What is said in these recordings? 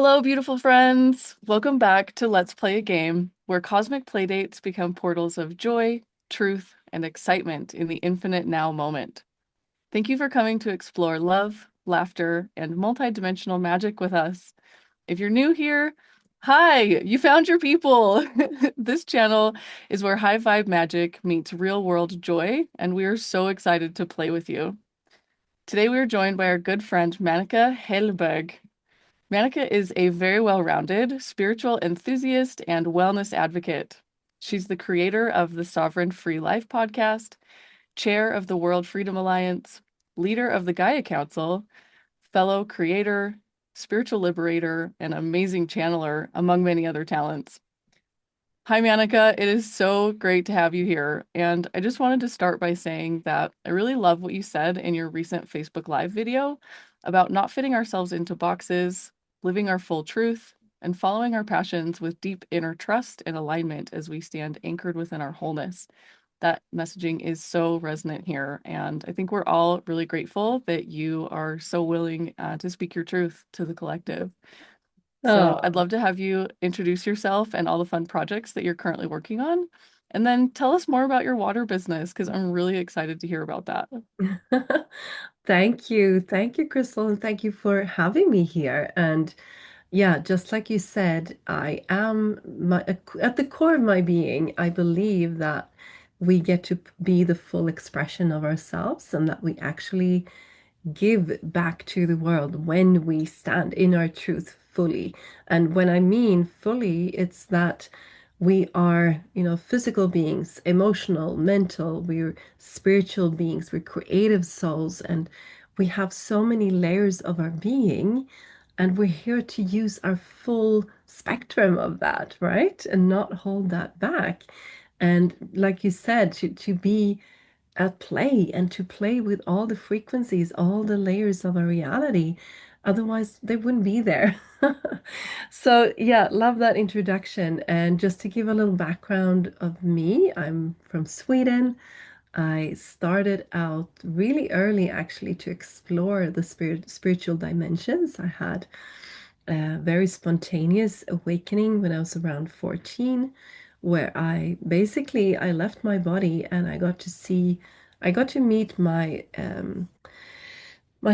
Hello, beautiful friends. Welcome back to Let's Play a Game, where cosmic playdates become portals of joy, truth, and excitement in the infinite now moment. Thank you for coming to explore love, laughter, and multidimensional magic with us. If you're new here, hi, you found your people. This channel is where high vibe magic meets real world joy, and we are so excited to play with you. Today we are joined by our good friend Maneka Helberg. Maneka is a very well-rounded spiritual enthusiast and wellness advocate. She's the creator of the Sovereign Free Life podcast, chair of the World Freedom Alliance, leader of the Gaia Council, fellow creator, spiritual liberator, and amazing channeler, among many other talents. Hi, Maneka. It is so great to have you here. And I just wanted to start by saying that I really love what you said in your recent Facebook Live video about not fitting ourselves into boxes, living our full truth, and following our passions with deep inner trust and alignment as we stand anchored within our wholeness. That messaging is so resonant here. And I think we're all really grateful that you are so willing to speak your truth to the collective. So I'd Oh, love to have you introduce yourself and all the fun projects that you're currently working on. And then tell us more about your water business because I'm really excited to hear about that. thank you. Thank you, Crystal, and thank you for having me here. And yeah, just like you said, I am at the core of my being, I believe that we get to be the full expression of ourselves and that we actually give back to the world when we stand in our truth fully. And when I mean fully, it's that we are, physical beings, emotional, mental, we're spiritual beings, we're creative souls, and we have so many layers of our being, and we're here to use our full spectrum of that, right? And not hold that back. And like you said, to be at play and to play with all the frequencies, all the layers of a reality. Otherwise, they wouldn't be there. So, yeah, love that introduction. And just to give a little background of me, I'm from Sweden. I started out really early actually to explore the spiritual dimensions. I had a very spontaneous awakening when I was around 14, where I left my body and I got to meet my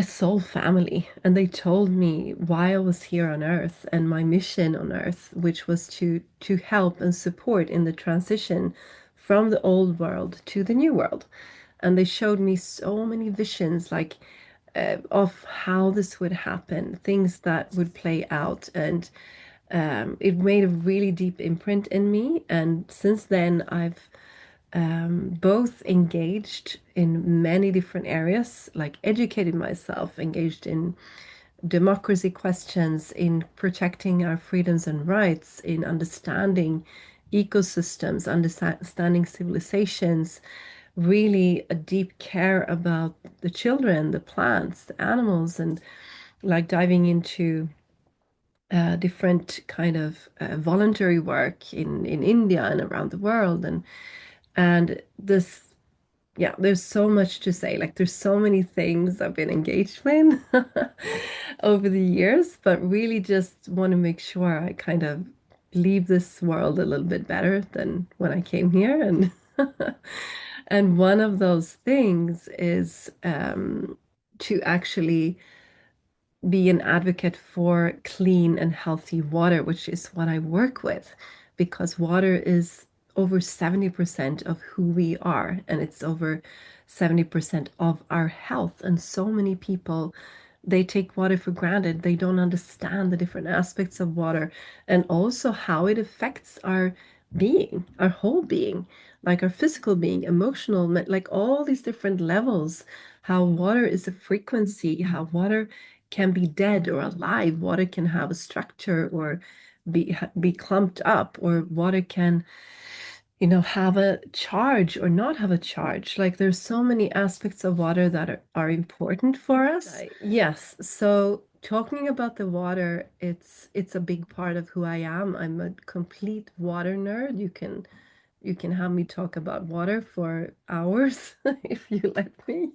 soul family, and they told me why I was here on Earth and my mission on Earth, which was to help and support in the transition from the old world to the new world. And they showed me so many visions, like of how this would happen, things that would play out, and it made a really deep imprint in me. And since then, I've both engaged in many different areas, like educated myself, engaged in democracy questions, in protecting our freedoms and rights, in understanding ecosystems, understanding civilizations, really a deep care about the children, the plants, the animals, and like diving into different kind of voluntary work in India and around the world. And this, yeah, there's so much to say. Like there's so many things I've been engaged with over the years, but really just want to make sure I kind of leave this world a little bit better than when I came here. And and one of those things is to actually be an advocate for clean and healthy water, which is what I work with, because water is over 70% of who we are, and it's over 70% of our health. And so many people, they take water for granted. They don't understand the different aspects of water and also how it affects our being, our whole being, like our physical being, emotional, like all these different levels, how water is a frequency, how water can be dead or alive. Water can have a structure or be clumped up, or water can, have a charge or not have a charge. Like there's so many aspects of water that are important for us. Yes. So talking about the water, it's a big part of who I am. I'm a complete water nerd. You can You can have me talk about water for hours if you let me.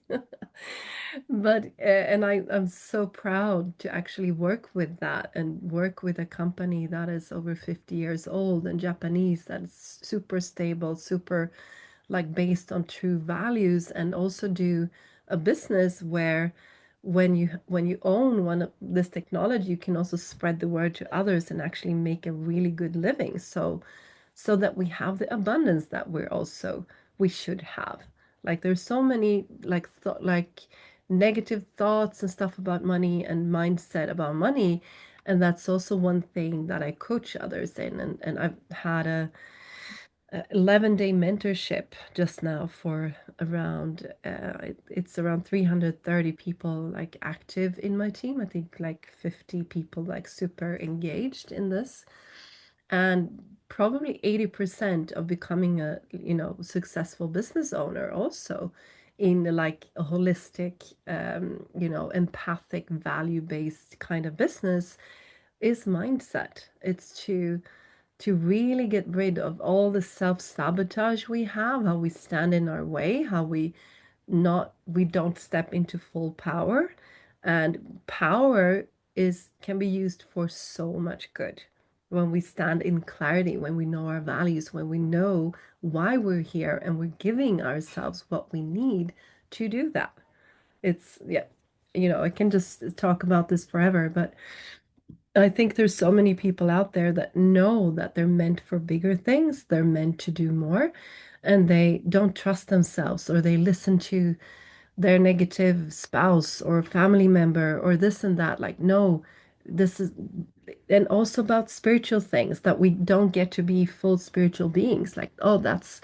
But and I'm so proud to actually work with that and work with a company that is over 50 years old and Japanese that's super stable, super like based on true values, and also do a business where when you own one of this technology, you can also spread the word to others and actually make a really good living. So that we have the abundance that we should have. Like there's so many like negative thoughts and stuff about money and mindset about money. And that's also one thing that I coach others in. And I've had a 11-day mentorship just now for around it's around 330 people like active in my team. I think like 50 people like super engaged in this, and probably 80% of becoming a successful business owner also in like a holistic empathic value-based kind of business is mindset. It's to really get rid of all the self-sabotage we have, how we stand in our way, how we don't step into full power. And power is can be used for so much good when we stand in clarity, when we know our values, when we know why we're here and we're giving ourselves what we need to do that. It's yeah, I can just talk about this forever, but I think there's so many people out there that know that they're meant for bigger things, they're meant to do more, and they don't trust themselves, or they listen to their negative spouse or family member or this and that. Like, no, this is, and also about spiritual things that we don't get to be full spiritual beings. Like, oh, that's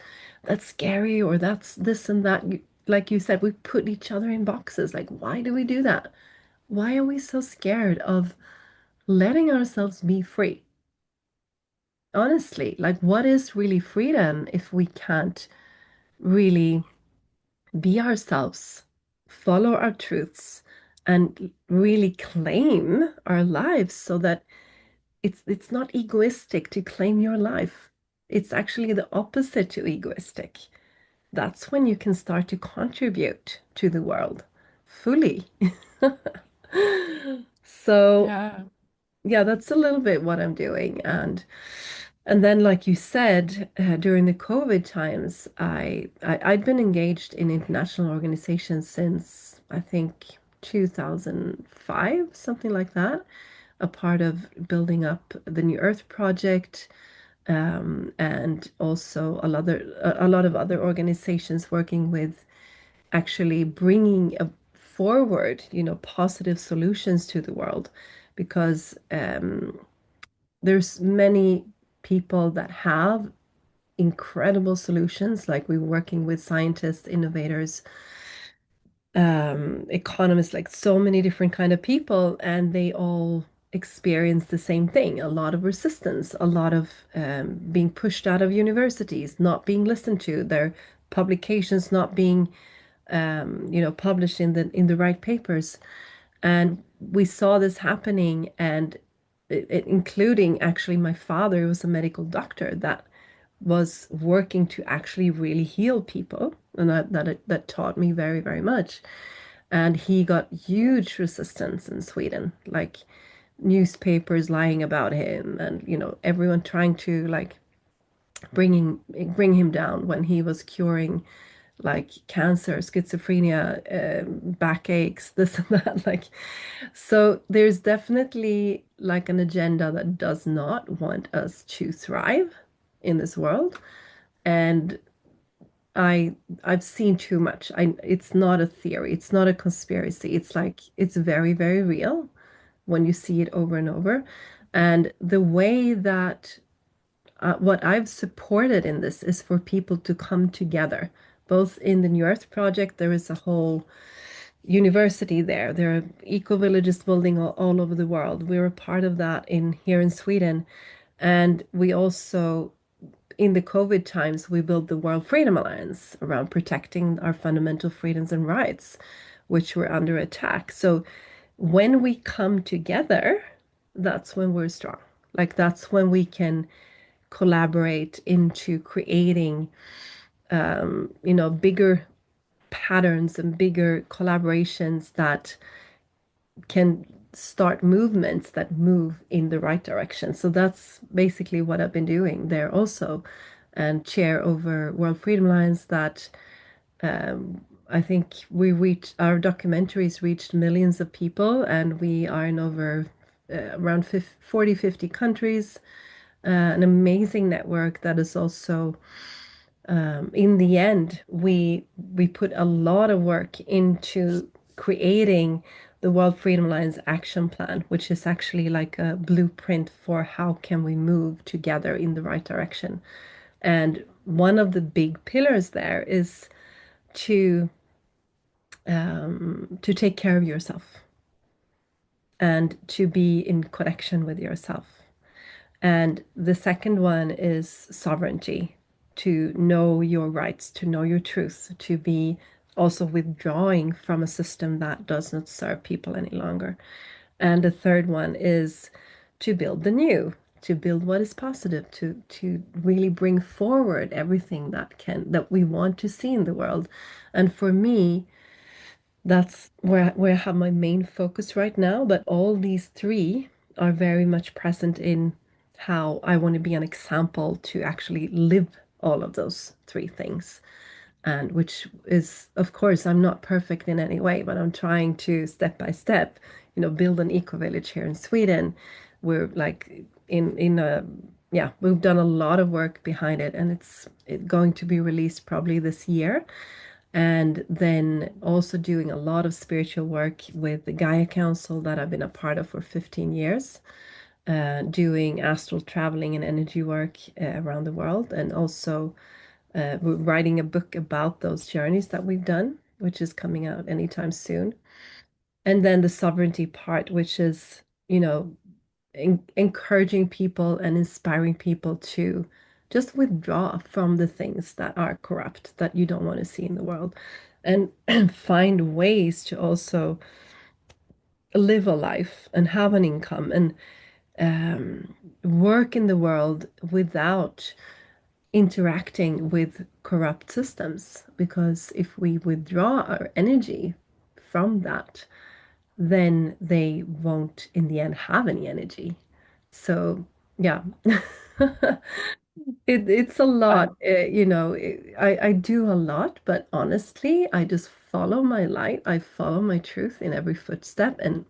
scary, or that's this and that. Like you said, we put each other in boxes. Like, why do we do that? Why are we so scared of letting ourselves be free? Honestly, like, what is really freedom if we can't really be ourselves, follow our truths, and really claim our lives, so that it's not egoistic to claim your life. It's actually the opposite to egoistic. That's when you can start to contribute to the world fully. So Yeah. yeah, that's a little bit what I'm doing. And then, like you said, during the COVID times, I'd been engaged in international organizations since I think 2005, something like that, a part of building up the New Earth Project, and also a lot of other organizations working with actually bringing forward, positive solutions to the world, because there's many people that have incredible solutions. Like we're working with scientists, innovators, economists, like so many different kind of people, and they all experience the same thing: a lot of resistance, a lot of being pushed out of universities, not being listened to, their publications not being published in the right papers. And we saw this happening, and including actually my father, who was a medical doctor that was working to actually really heal people, and that taught me very, very much. And he got huge resistance in Sweden, like newspapers lying about him, and everyone trying to like bringing bring him down when he was curing like cancer, schizophrenia, backaches, this and that. Like, so there's definitely like an agenda that does not want us to thrive in this world. And I I've seen too much. It's not a theory, it's not a conspiracy. It's like it's very, very real when you see it over and over. And the way that what I've supported in this is for people to come together. Both in the New Earth Project, there is a whole university there. There are eco villages building all over the world. We're a part of that in here in Sweden. And we also, in the COVID times, we built the World Freedom Alliance around protecting our fundamental freedoms and rights, which were under attack. So when we come together, that's when we're strong. Like that's when we can collaborate into creating, bigger patterns and bigger collaborations that can start movements that move in the right direction. So that's basically what I've been doing there also, and chair over World Freedom Alliance that I think we reached, our documentaries reached millions of people, and we are in over around 40, 50 countries, an amazing network that is also, in the end, we put a lot of work into creating the World Freedom Alliance action plan, which is actually like a blueprint for how can we move together in the right direction. And one of the big pillars there is to to take care of yourself and to be in connection with yourself. And the second one is sovereignty, to know your rights, to know your truth, to be also withdrawing from a system that does not serve people any longer. And the third one is to build the new, to build what is positive, to really bring forward everything that we want to see in the world. And for me, that's where I have my main focus right now. But all these three are very much present in how I want to be an example to actually live all of those three things. And which is, of course, I'm not perfect in any way, but I'm trying to step by step, build an eco village here in Sweden. We're like in a yeah, we've done a lot of work behind it, and it's going to be released probably this year. And then also doing a lot of spiritual work with the Gaia Council that I've been a part of for 15 years, doing astral traveling and energy work around the world, and also we're writing a book about those journeys that we've done, which is coming out anytime soon. And then the sovereignty part, which is, encouraging people and inspiring people to just withdraw from the things that are corrupt that you don't want to see in the world, and find ways to also live a life and have an income and work in the world without interacting with corrupt systems. Because if we withdraw our energy from that, then they won't in the end have any energy. So yeah, it's a lot. Wow. I do a lot, but honestly, I just follow my light. I follow my truth in every footstep, and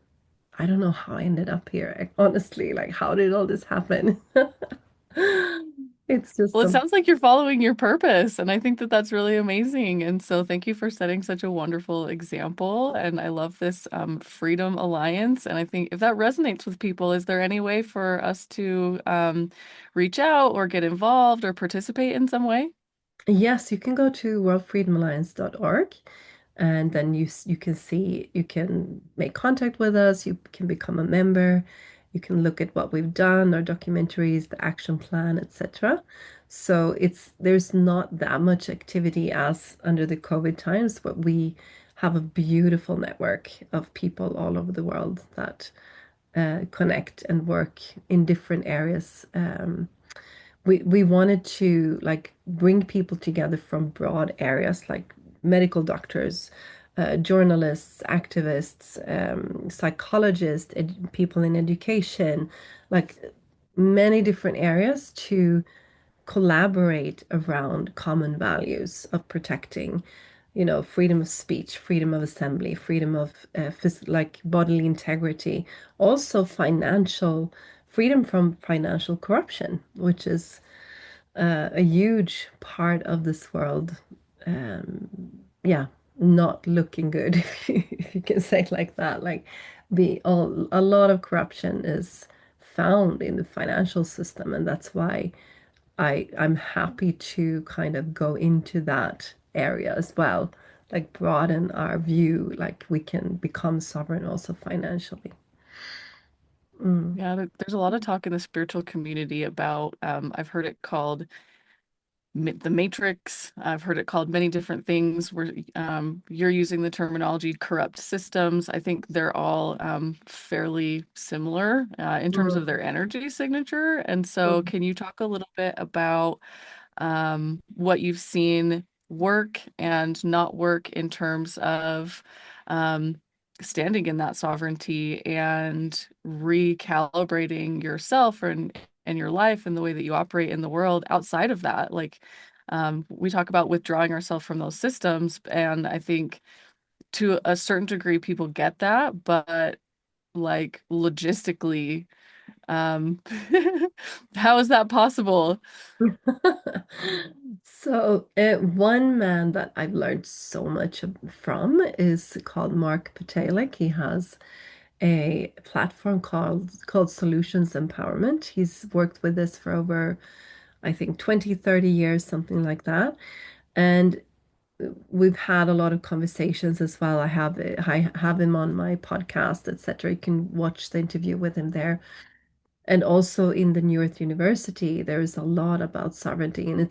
I don't know how I ended up here. Honestly, like how did all this happen? It's just Well, it some. sounds like you're following your purpose, and I think that that's really amazing. And so, thank you for setting such a wonderful example. And I love this Freedom Alliance. And I think if that resonates with people, is there any way for us to reach out or get involved or participate in some way? Yes, you can go to worldfreedomalliance.org, and then you can see, you can make contact with us, you can become a member, you can look at what we've done, our documentaries, the action plan, etc. So there's not that much activity as under the COVID times, but we have a beautiful network of people all over the world that connect and work in different areas. We wanted to like bring people together from broad areas like medical doctors, journalists, activists, psychologists, people in education, like many different areas to collaborate around common values of protecting, freedom of speech, freedom of assembly, freedom of like bodily integrity, also financial freedom from financial corruption, which is a huge part of this world. Um, yeah, not looking good, if you can say it like that. Like, a lot of corruption is found in the financial system, and that's why I'm happy to kind of go into that area as well, like broaden our view, like we can become sovereign also financially. Mm. Yeah, there's a lot of talk in the spiritual community about, I've heard it called the Matrix. I've heard it called many different things. Where you're using the terminology corrupt systems. I think they're all fairly similar in terms of their energy signature. And so, Mm. can you talk a little bit about what you've seen work and not work in terms of um, standing in that sovereignty and recalibrating yourself and your life and the way that you operate in the world outside of that? Like, we talk about withdrawing ourselves from those systems, and I think to a certain degree people get that, but like logistically, um, how is that possible? So, one man that I've learned so much from is called Mark Patalik. He has a platform called Solutions Empowerment. He's worked with this for over, I think, 20, 30 years, something like that. And we've had a lot of conversations as well. I have him on my podcast, etc. You can watch the interview with him there. And also in the New Earth University, there is a lot about sovereignty, and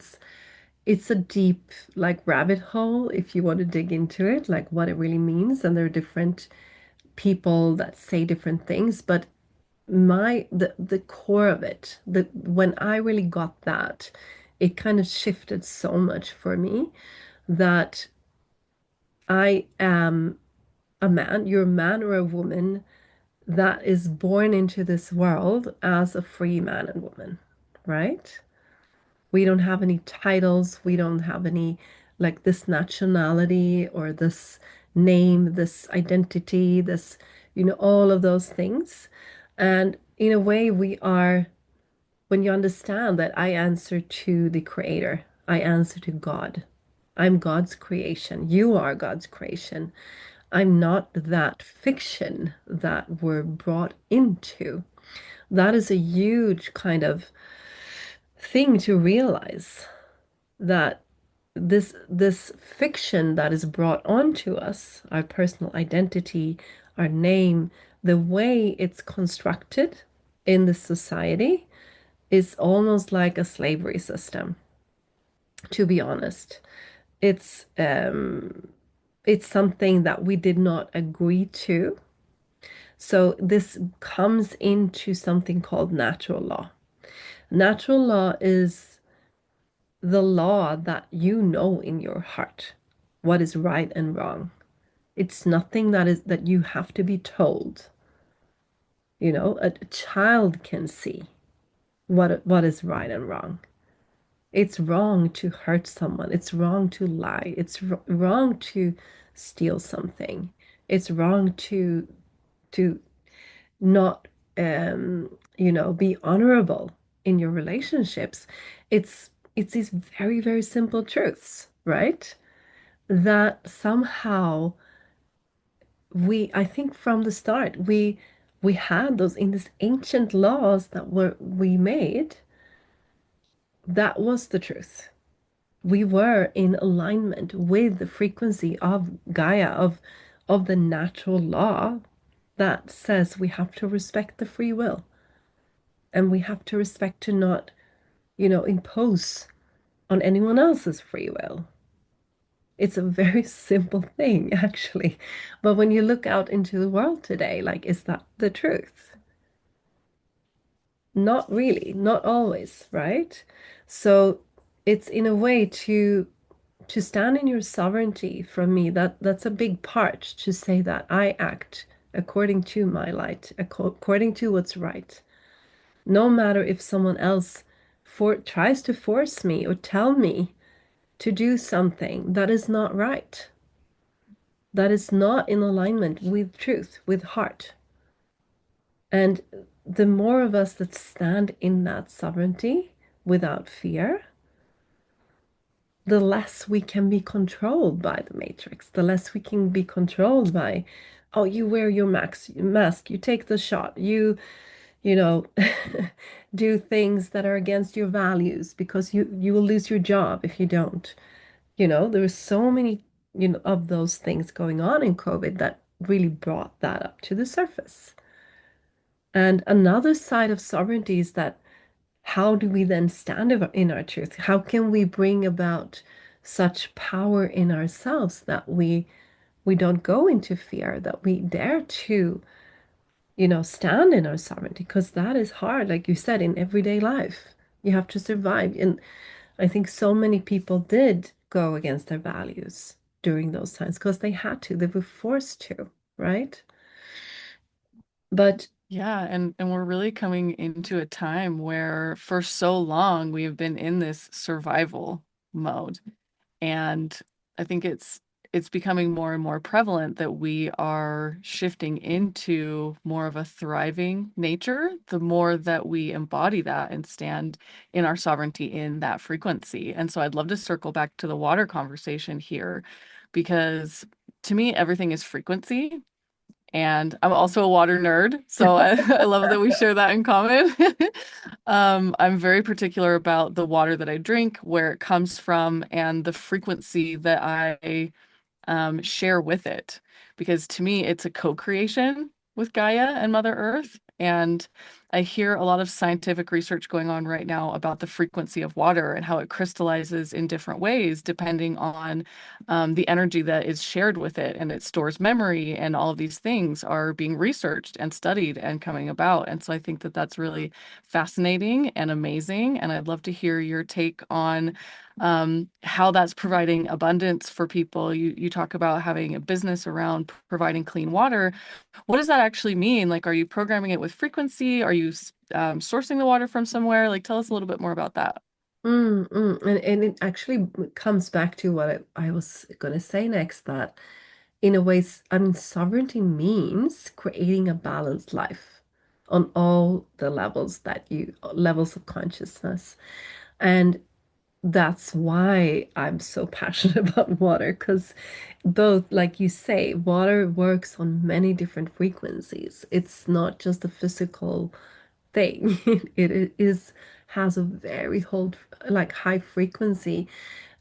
it's a deep like rabbit hole if you want to dig into it, like what it really means. And there are different people that say different things, but the core of it, the when I really got that, it kind of shifted so much for me that I am a man, you're a man or a woman that is born into this world as a free man and woman, right? We don't have any titles. We don't have any like this nationality or this name, this identity, this, all of those things. And in a way, we are, when you understand that I answer to the Creator, I answer to God. I'm God's creation. You are God's creation. I'm not that fiction that we're brought into. That is a huge kind of thing to realize, that this fiction that is brought onto us, our personal identity, our name, the way it's constructed in the society is almost like a slavery system, to be honest. It's something that we did not agree to. So this comes into something called natural law. Natural law is the law that you know in your heart what is right and wrong. It's nothing that you have to be told. A child can see what is right and wrong. It's wrong to hurt someone. It's wrong to lie. It's wrong to steal something. It's wrong to not be honorable in your relationships. It's these very, very simple truths, right? That somehow I think from the start, we had those in these ancient laws that we made. That was the truth. We were in alignment with the frequency of Gaia, of the natural law that says we have to respect the free will, and we have to respect to not, impose on anyone else's free will. It's a very simple thing, actually. But when you look out into the world today, like, is that the truth? Not really, not always, right? So it's in a way to stand in your sovereignty from me, that's a big part, to say that I act according to my light, according to what's right. No matter if someone else tries to force me or tell me to do something that is not right, that is not in alignment with truth, with heart. And the more of us that stand in that sovereignty without fear, the less we can be controlled by the matrix, the less we can be controlled by, oh, you wear your mask, you take the shot, you know, do things that are against your values because you will lose your job if you don't. There are so many, of those things going on in COVID that really brought that up to the surface. And another side of sovereignty is that how do we then stand in our truth? How can we bring about such power in ourselves that we don't go into fear, that we dare to, stand in our sovereignty? Because that is hard, like you said, in everyday life. You have to survive. And I think so many people did go against their values during those times because they had to, they were forced to, right? But Yeah, and we're really coming into a time where for so long we have been in this survival mode. And I think it's becoming more and more prevalent that we are shifting into more of a thriving nature, the more that we embody that and stand in our sovereignty in that frequency. And so I'd love to circle back to the water conversation here because to me everything is frequency. And I'm also a water nerd, so I love that we share that in common. I'm very particular about the water that I drink, where it comes from, and the frequency that I share with it. Because to me, it's a co-creation with Gaia and Mother Earth. And I hear a lot of scientific research going on right now about the frequency of water and how it crystallizes in different ways depending on the energy that is shared with it. And it stores memory, and all of these things are being researched and studied and coming about. And so I think that that's really fascinating and amazing. And I'd love to hear your take on how that's providing abundance for people. You talk about having a business around providing clean water. What does that actually mean? Like, are you programming it with frequency? Are you sourcing the water from somewhere? Like, tell us a little bit more about that. And it actually comes back to what I was going to say next, that in a way, I mean, sovereignty means creating a balanced life on all the levels of consciousness. And that's why I'm so passionate about water, because both, like you say, water works on many different frequencies. It's not just a physical thing. It is has a very hold like high frequency.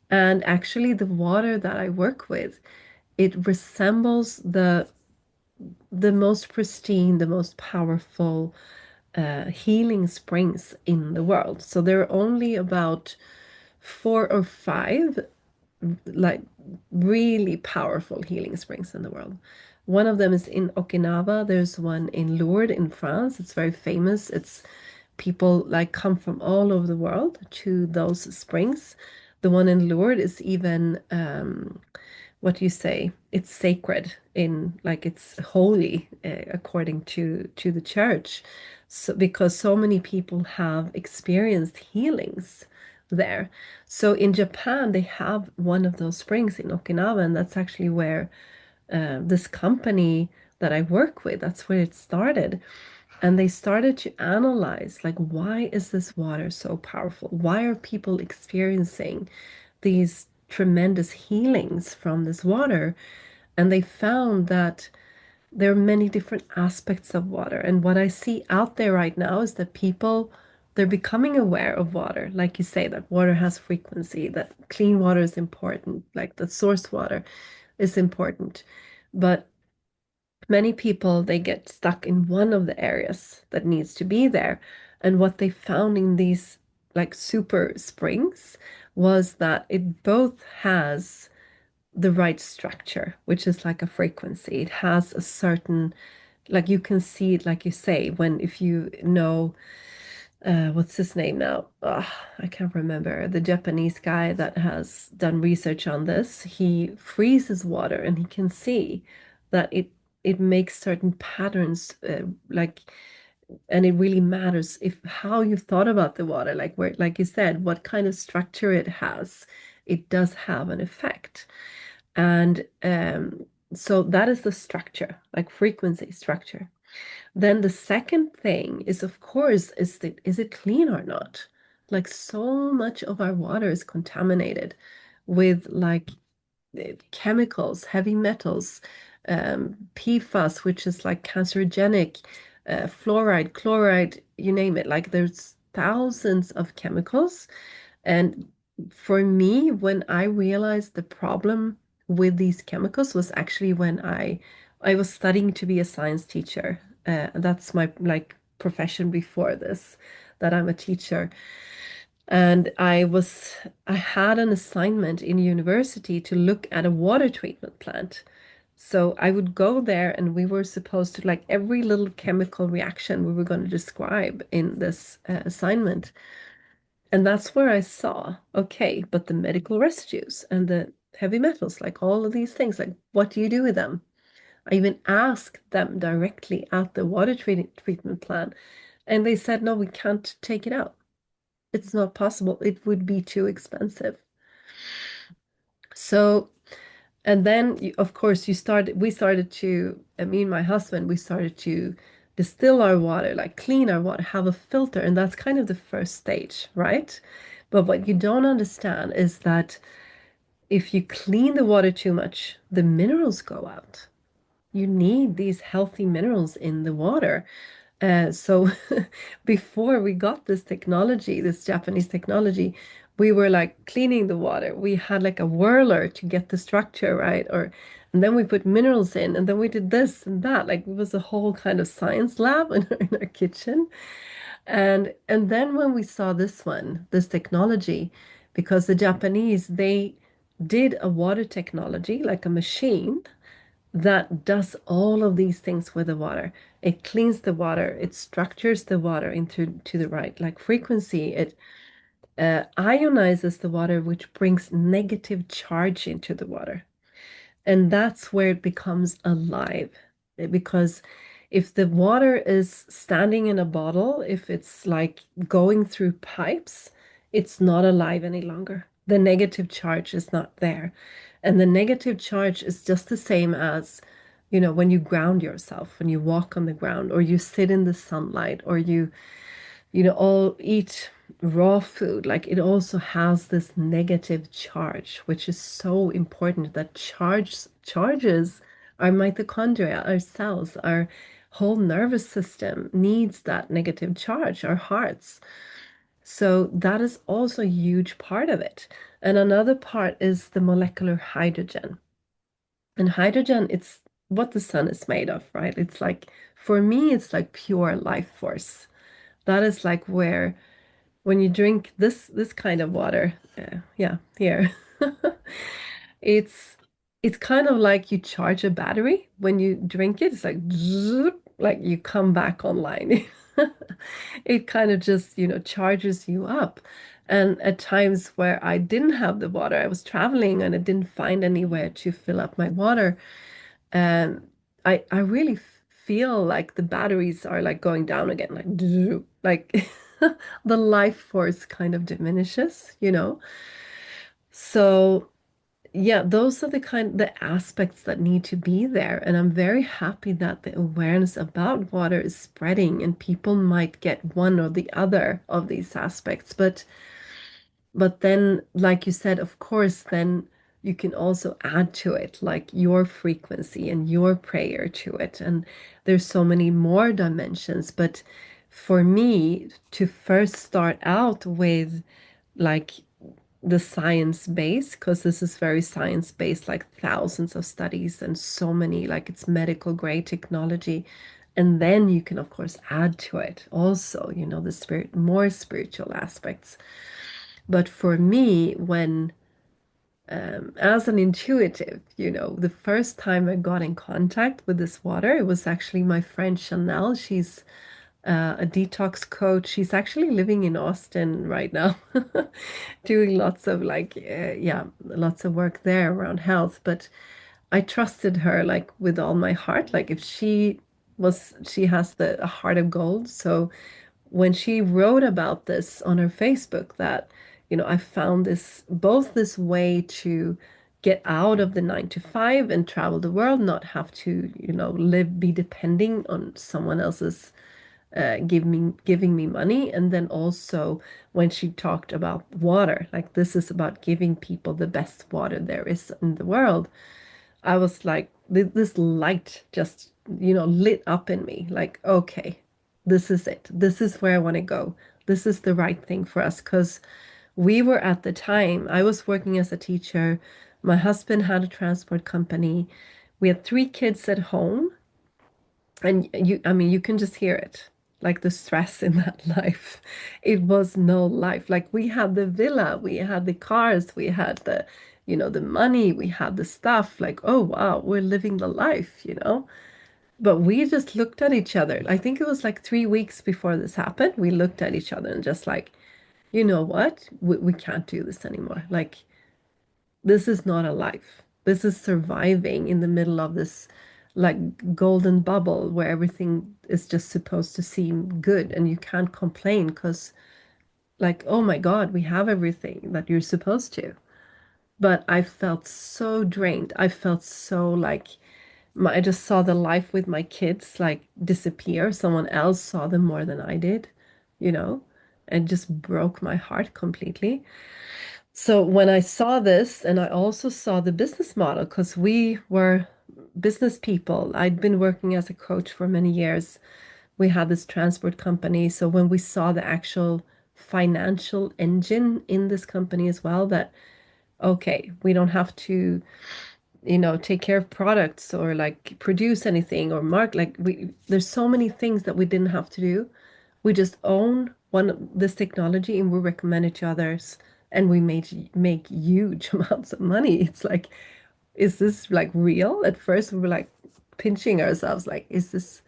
And actually the water that I work with, it resembles the most pristine, the most powerful healing springs in the world. So there are only about 4 or 5 like really powerful healing springs in the world. One of them is in Okinawa. There's one in Lourdes in France. It's very famous. It's people like come from all over the world to those springs. The one in Lourdes is even what do you say? It's sacred in like it's holy according to the church. So because so many people have experienced healings there. So in Japan, they have one of those springs in Okinawa, and that's actually where this company that I work with, that's where it started. And they started to analyze, like, why is this water so powerful? Why are people experiencing these tremendous healings from this water? And they found that there are many different aspects of water. And what I see out there right now is that people, they're becoming aware of water. Like you say, that water has frequency, that clean water is important, like the source water is important. But many people, they get stuck in one of the areas that needs to be there. And what they found in these like super springs was that it both has the right structure, which is like a frequency. It has a certain, like you can see it, like you say, when if you know what's his name now? I can't remember. The Japanese guy that has done research on this, he freezes water and he can see that it makes certain patterns like, and it really matters if how you thought about the water, like where, like you said, what kind of structure it has. It does have an effect. And so that is the structure, like frequency structure. Then the second thing is, of course, is it clean or not? Like so much of our water is contaminated with like chemicals, heavy metals, PFAS, which is like cancerogenic, fluoride, chloride, you name it. Like there's thousands of chemicals. And for me, when I realized the problem with these chemicals was actually when I was studying to be a science teacher. That's my like profession before this. that I'm a teacher. And I had an assignment in university to look at a water treatment plant. So I would go there and we were supposed to, like, every little chemical reaction we were going to describe in this assignment. And that's where I saw, okay, but the medical residues and the heavy metals, like all of these things, like what do you do with them? I even asked them directly at the treatment plant, and they said, no, we can't take it out. It's not possible. It would be too expensive. So, and then of course we started to, me and my husband, we started to distill our water, like clean our water, have a filter, and that's kind of the first stage, right? But what you don't understand is that if you clean the water too much, the minerals go out. You need these healthy minerals in the water. So before we got this technology, this Japanese technology, we were like cleaning the water. We had like a whirler to get the structure right, or and then we put minerals in, and then we did this and that. Like it was a whole kind of science lab in our kitchen. And then when we saw this one, this technology, because the Japanese, they did a water technology, like a machine that does all of these things with the water. It cleans the water, it structures the water into to the right like frequency. It ionizes the water, which brings negative charge into the water. And that's where it becomes alive. Because if the water is standing in a bottle, if it's like going through pipes, it's not alive any longer. The negative charge is not there. And the negative charge is just the same as, when you ground yourself, when you walk on the ground, or you sit in the sunlight, or all eat raw food. Like it also has this negative charge, which is so important. That charges our mitochondria, our cells, our whole nervous system needs that negative charge, our hearts. So that is also a huge part of it. And another part is the molecular hydrogen. And hydrogen, it's what the sun is made of, right? It's like, for me, it's like pure life force. That is like where when you drink this kind of water, yeah, here, it's it's kind of like you charge a battery when you drink it. It's like zoop, like you come back online. It kind of just, charges you up. And at times where I didn't have the water, I was traveling and I didn't find anywhere to fill up my water. And I really feel like the batteries are like going down again, like the life force kind of diminishes. So yeah, those are the aspects that need to be there. And I'm very happy that the awareness about water is spreading and people might get one or the other of these aspects. But then, like you said, of course, then you can also add to it, like your frequency and your prayer to it. And there's so many more dimensions. But for me, to first start out with like the science base, because this is very science based, like thousands of studies and so many, like it's medical grade technology. And then you can, of course, add to it also, the more spiritual aspects. But for me, when as an intuitive, the first time I got in contact with this water, it was actually my friend Chanel. She's a detox coach. She's actually living in Austin right now, doing lots of yeah, lots of work there around health. But I trusted her like with all my heart. Like if she has the a heart of gold. So when she wrote about this on her Facebook that, I found this way to get out of the 9 to 5 and travel the world, not have to, be depending on someone else's giving me money. And then also when she talked about water, like this is about giving people the best water there is in the world. I was like, this light just, lit up in me. Like, okay, this is it. This is where I want to go. This is the right thing for us. Because we were at the time, I was working as a teacher. My husband had a transport company. We had 3 kids at home. And I mean, you can just hear it. like the stress in that life. It was no life. Like we had the villa, we had the cars, we had the, the money, we had the stuff. Like, oh wow, we're living the life. But we just looked at each other. I think it was like 3 weeks before this happened. We looked at each other and just like, you know what? We can't do this anymore. Like, this is not a life. This is surviving in the middle of this like golden bubble where everything is just supposed to seem good and you can't complain because like, oh my God, we have everything that you're supposed to. But I felt so drained. I felt so like I just saw the life with my kids like disappear. Someone else saw them more than I did, you know, and just broke my heart completely. So when I saw this, and I also saw the business model, because we were business people. I'd been working as a coach for many years. We had this transport company. So when we saw the actual financial engine in this company as well, that okay, we don't have to, take care of products or like produce anything or mark like there's so many things that we didn't have to do. We just own this technology and we recommend it to others and we make huge amounts of money. It's like, is this like real? At first we were like pinching ourselves, like, is this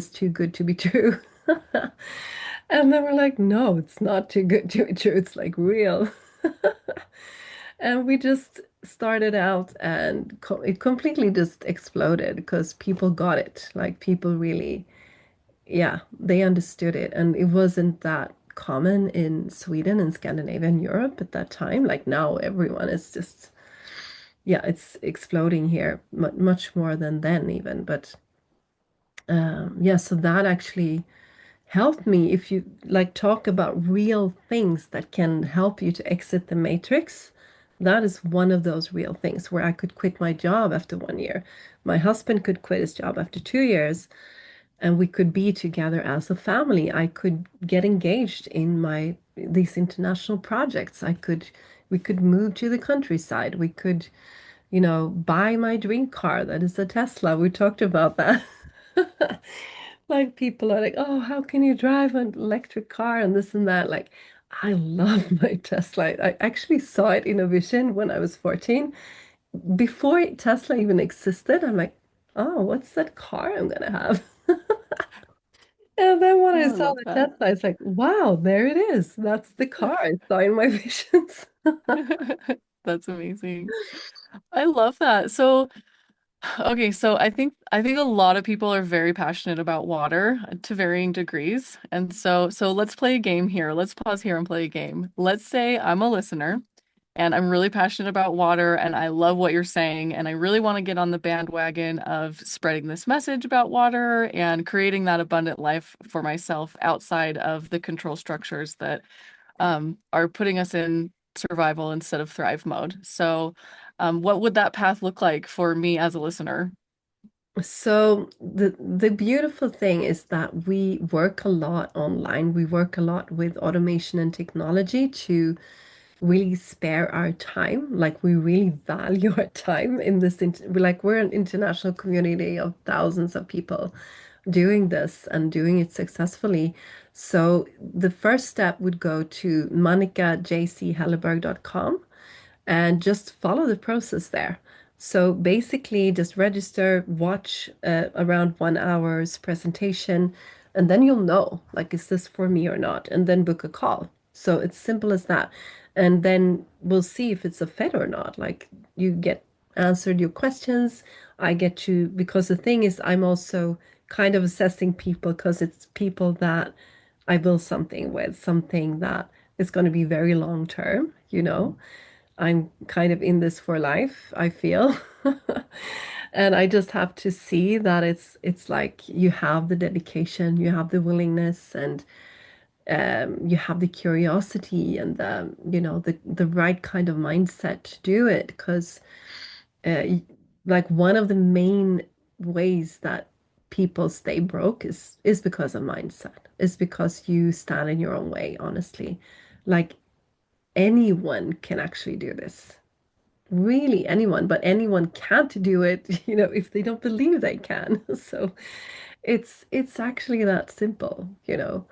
too good to be true? And then we're like, no, it's not too good to be true. It's like real. And we just started out and it completely just exploded because people got it. Like people really, yeah, they understood it. And it wasn't that common in Sweden and Scandinavia and Europe at that time. Like now everyone is just, yeah, it's exploding here much more than then even. But yeah, so that actually helped me. If you like talk about real things that can help you to exit the matrix, that is one of those real things where I could quit my job after 1 year. My husband could quit his job after 2 years, and we could be together as a family. I could get engaged in my these international projects. We could move to the countryside. We could, buy my dream car that is a Tesla. We talked about that. Like people are like, oh, how can you drive an electric car and this and that? Like, I love my Tesla. I actually saw it in a vision when I was 14. Before Tesla even existed, I'm like, oh, what's that car I'm gonna have? And then when I Oh, I saw love the that. Tesla, it's like, wow, there it is. That's the car I saw in my visions. That's amazing. I love that. So, okay, so I think a lot of people are very passionate about water to varying degrees. And so let's play a game here. Let's pause here and play a game. Let's say I'm a listener and I'm really passionate about water and I love what you're saying and I really want to get on the bandwagon of spreading this message about water and creating that abundant life for myself outside of the control structures that are putting us in survival instead of thrive mode. So, what would that path look like for me as a listener? So the beautiful thing is that we work a lot online. We work a lot with automation and technology to really spare our time. Like we really value our time in this. Like we're an international community of thousands of people doing this and doing it successfully. So the first step would go to monikajchelleberg.com and just follow the process there. So basically, just register, watch around 1 hour's presentation, and then you'll know, like, is this for me or not? And then book a call. So it's simple as that. And then we'll see if it's a fit or not. Like, you get answered your questions. I get to, because the thing is, I'm also kind of assessing people because it's people that I build something with, something that is going to be very long term. I'm kind of in this for life, I feel. And I just have to see that it's like you have the dedication, you have the willingness, and you have the curiosity and the right kind of mindset to do it. Because like one of the main ways that people stay broke is because of mindset. Is because you stand in your own way, honestly. Like anyone can actually do this, really anyone, but anyone can't do it, if they don't believe they can. So It's actually that simple, you know.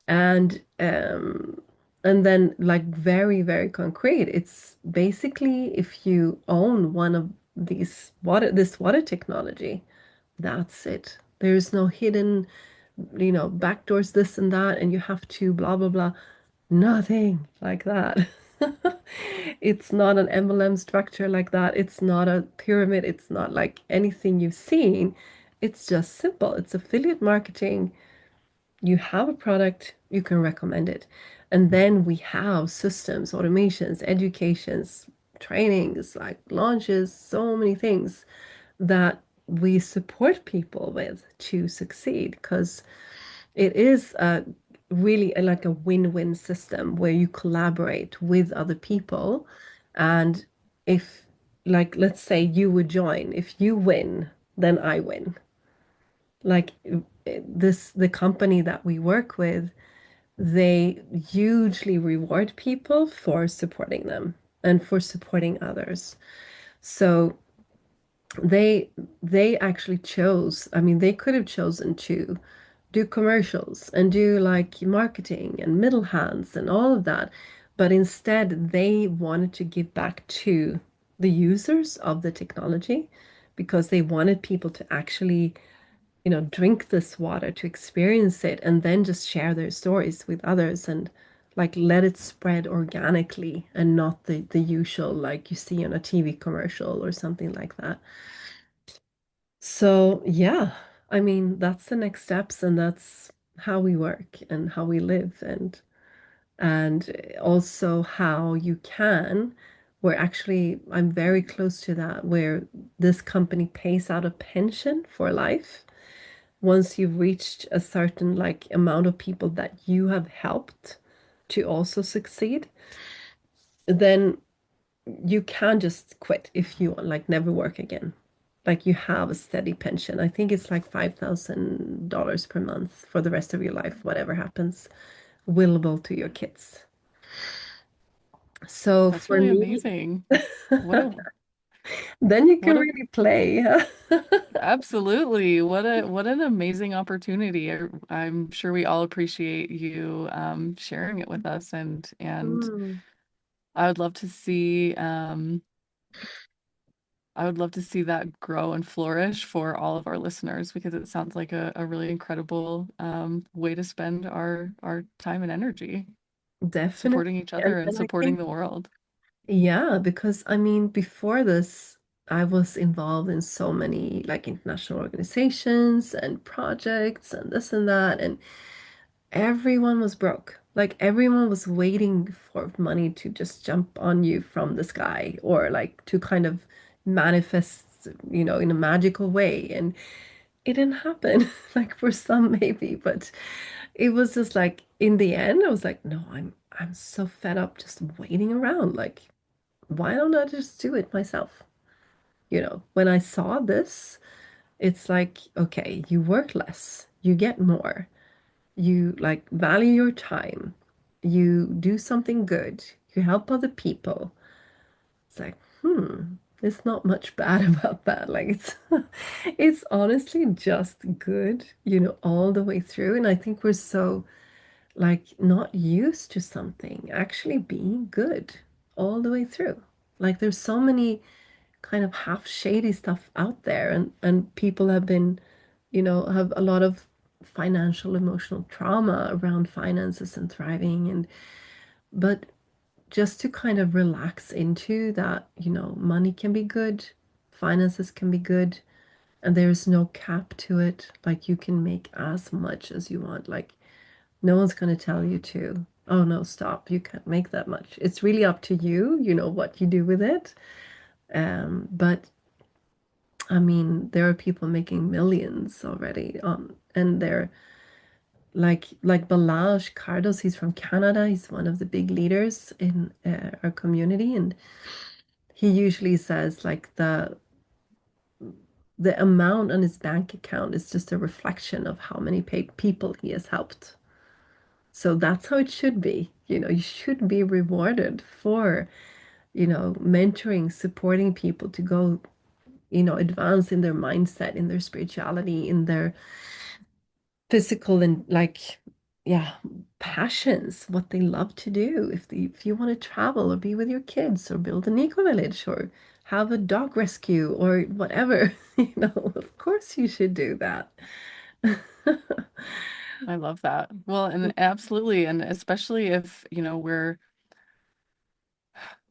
And and then like very, very concrete. It's basically if you own one of this water technology, that's it. There's no hidden, backdoors, this and that, and you have to blah blah blah. Nothing like that. It's not an MLM structure like that. It's not a pyramid. It's not like anything you've seen. It's just simple. It's affiliate marketing. You have a product, you can recommend it. And then we have systems, automations, educations, trainings, like launches, so many things that we support people with to succeed because it is like a win-win system where you collaborate with other people. And if, like, let's say you would join, if you win, then I win. Like the company that we work with, they hugely reward people for supporting them and for supporting others. So they they actually chose, I mean, they could have chosen to do commercials and do like marketing and middle hands and all of that, but instead they wanted to give back to the users of the technology because they wanted people to actually drink this water, to experience it, and then just share their stories with others and like let it spread organically and not the usual like you see on a TV commercial or something like that. So yeah, I mean, that's the next steps and that's how we work and how we live and also how you can, where actually I'm very close to that, where this company pays out a pension for life once you've reached a certain like amount of people that you have helped to also succeed, then you can just quit if you like never work again. Like you have a steady pension. I think it's like $5,000 per month for the rest of your life, whatever happens, willable to your kids. So That's for really me, amazing. What a then you can what a really play. Absolutely. What an amazing opportunity. I'm sure we all appreciate you sharing it with us and Mm, I would love to see I would love to see that grow and flourish for all of our listeners because it sounds like a really incredible way to spend our time and energy definitely. supporting each And, other and and I supporting think, the world. yeah, because I mean, before this, I was involved in so many like international organizations and projects and this and that, and everyone was broke. Like everyone was waiting for money to just jump on you from the sky or like to kind of manifest, in a magical way. And it didn't happen. Like for some maybe, but it was just like in the end, I was like, no, I'm so fed up just waiting around. Like, why don't I just do it myself? When I saw this, it's like, okay, you work less, you get more, you like value your time, you do something good, you help other people. It's like, there's not much bad about that. Like it's honestly just good, all the way through. And I think we're so like not used to something actually being good all the way through. Like there's so many kind of half shady stuff out there and people have been, have a lot of financial emotional trauma around finances and thriving and but just to kind of relax into that, money can be good, finances can be good, and there's no cap to it. Like you can make as much as you want. Like no one's going to tell you to, oh no, stop, you can't make that much. It's really up to you, what you do with it. But I mean, there are people making millions already and they're like Balazs Cardos, he's from Canada. He's one of the big leaders in our community, and he usually says like the amount on his bank account is just a reflection of how many people he has helped. So that's how it should be. You should be rewarded for, mentoring, supporting people to go, advance in their mindset, in their spirituality, in their physical and like, yeah, passions, what they love to do. If you want to travel or be with your kids or build an eco village or have a dog rescue or whatever, of course you should do that. I love that. Well, and absolutely, and especially if,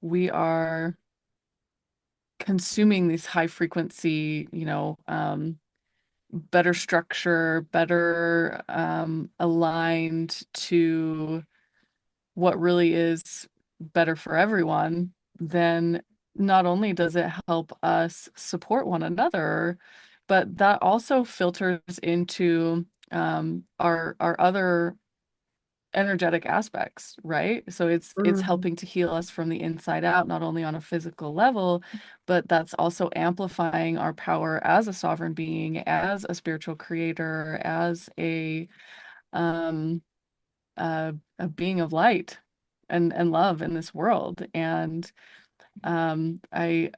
we are consuming these high frequency, better structure, better aligned to what really is better for everyone, then not only does it help us support one another, but that also filters into our other energetic aspects, right? So it's Mm, helping to heal us from the inside out, not only on a physical level, but that's also amplifying our power as a sovereign being, as a spiritual creator, as um a being of light and love in this world. And I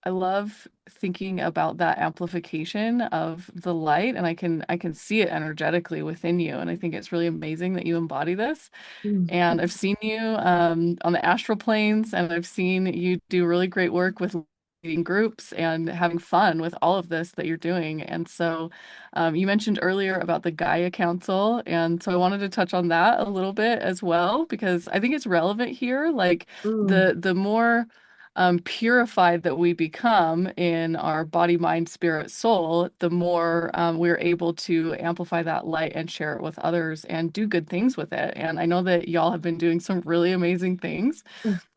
love thinking about that amplification of the light, and I can see it energetically within you. And I think it's really amazing that you embody this. mm, And I've seen you on the astral planes, and I've seen you do really great work with leading groups and having fun with all of this that you're doing. And so you mentioned earlier about the Gaia Council, and so I wanted to touch on that a little bit as well, because I think it's relevant here. Like mm. the more purified that we become in our body, mind, spirit, soul, the more we're able to amplify that light and share it with others and do good things with it. And I know that y'all have been doing some really amazing things.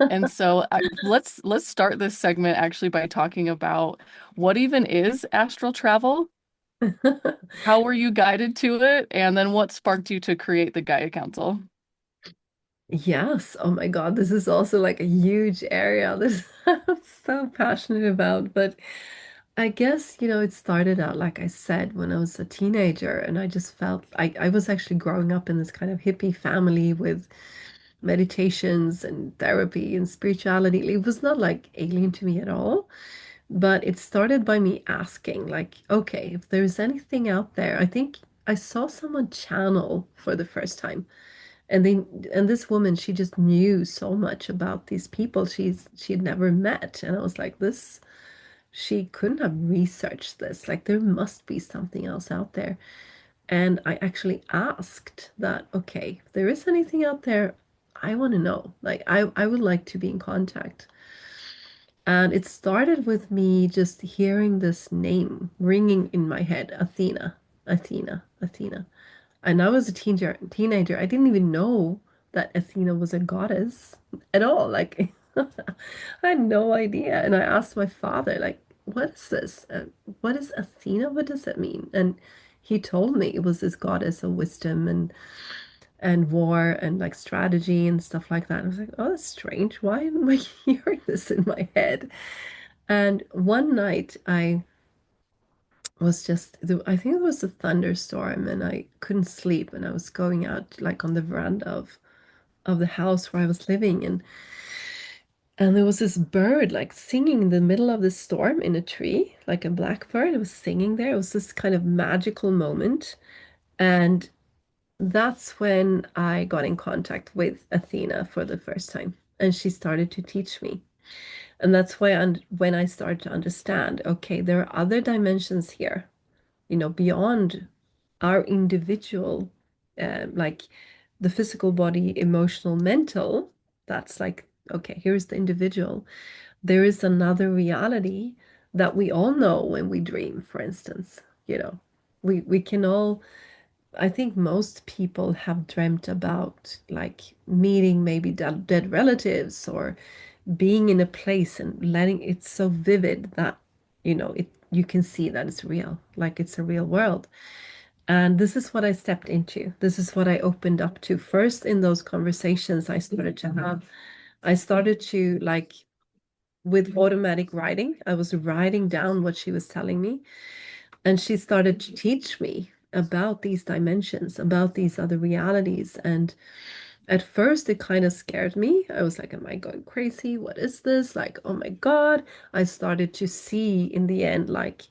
And so let's start this segment actually by talking about what even is astral travel, how were you guided to it, and then what sparked you to create the Gaia Council. Yes. Oh my God, this is also like a huge area. This I'm so passionate about. But I guess, it started out, like I said, when I was a teenager, and I just felt I was actually growing up in this kind of hippie family with meditations and therapy and spirituality. It was not like alien to me at all. But it started by me asking, like, okay, if there's anything out there, I think I saw someone channel for the first time. And this woman, she just knew so much about these people she'd never met. And I was like, this, she couldn't have researched this. Like there must be something else out there. And I actually asked that, okay, if there is anything out there, I want to know. Like I would like to be in contact. And it started with me just hearing this name ringing in my head, Athena, Athena, Athena. And I was a teenager. I didn't even know that Athena was a goddess at all. Like I had no idea. And I asked my father, like, what is this? What is Athena? What does it mean? And he told me it was this goddess of wisdom and war and like strategy and stuff like that. I was like, oh, that's strange. Why am I hearing this in my head? And one night I was just, I think it was a thunderstorm and I couldn't sleep and I was going out like on the veranda of the house where I was living and there was this bird like singing in the middle of the storm in a tree, like a blackbird. It was singing there. It was this kind of magical moment. And that's when I got in contact with Athena for the first time. And she started to teach me. And that's why when I started to understand, okay, there are other dimensions here, beyond our individual, like the physical body, emotional, mental. That's like, okay, here's the individual. There is another reality that we all know when we dream, for instance. We can all, I think most people have dreamt about like meeting maybe dead relatives or being in a place and letting it so vivid that you can see that it's real, like it's a real world. And this is what I stepped into. This is what I opened up to first in those conversations I started to have. I started to like with automatic writing. I was writing down what she was telling me, and she started to teach me about these dimensions, about these other realities. And At first, it kind of scared me. I was like, am I going crazy? What is this? Like, oh my God. I started to see in the end, like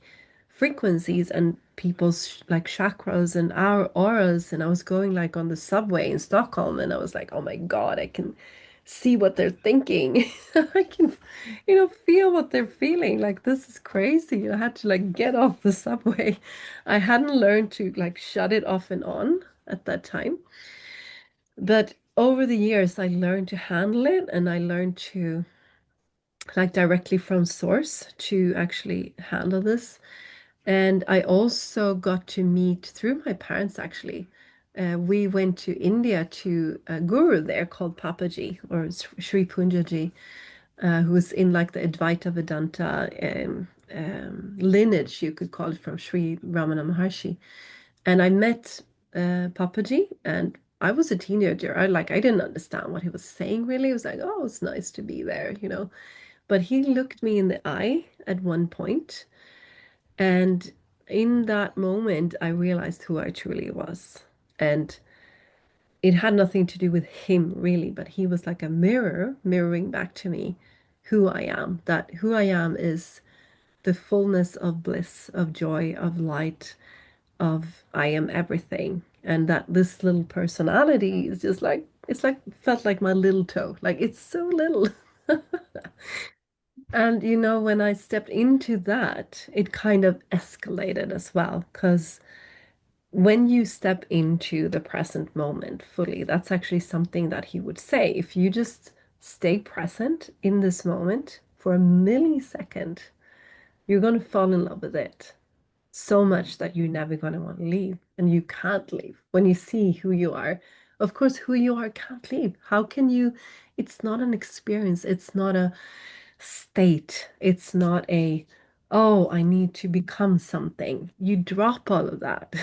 frequencies and people's like chakras and our auras. And I was going like on the subway in Stockholm and I was like, oh my God, I can see what they're thinking. I can, feel what they're feeling. Like, this is crazy. I had to like get off the subway. I hadn't learned to like shut it off and on at that time. But over the years, I learned to handle it and I learned to, like, directly from source to actually handle this. And I also got to meet through my parents, actually. We went to India to a guru there called Papaji or Sri Punjaji, who's in like the Advaita Vedanta lineage, you could call it, from Sri Ramana Maharshi. And I met Papaji, and I was a teenager. I didn't understand what he was saying really. It was like, oh, it's nice to be there. But he looked me in the eye at one point, and in that moment, I realized who I truly was. And it had nothing to do with him really, but he was like a mirror mirroring back to me who I am. That who I am is the fullness of bliss, of joy, of light, of I am everything. And that this little personality is just like, it's like, felt like my little toe. Like, it's so little. And when I stepped into that, it kind of escalated as well. Because when you step into the present moment fully, that's actually something that he would say. If you just stay present in this moment for a millisecond, you're going to fall in love with it so much that you're never going to want to leave. And you can't leave when you see who you are. Of course, who you are can't leave. How can you? It's not an experience, it's not a state, it's not a, oh, I need to become something. You drop all of that.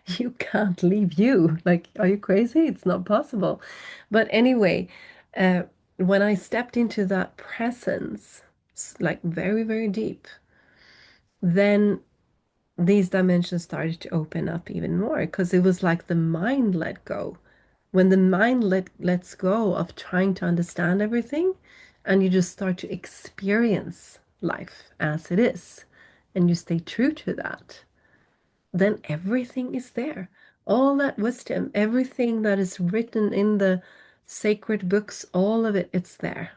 You can't leave you. Like, are you crazy? It's not possible. But anyway, uh, when I stepped into that presence, like very, very deep, then these dimensions started to open up even more because it was like the mind let go. When the mind lets go of trying to understand everything, and you just start to experience life as it is, and you stay true to that, then everything is there. All that wisdom, everything that is written in the sacred books, all of it, it's there.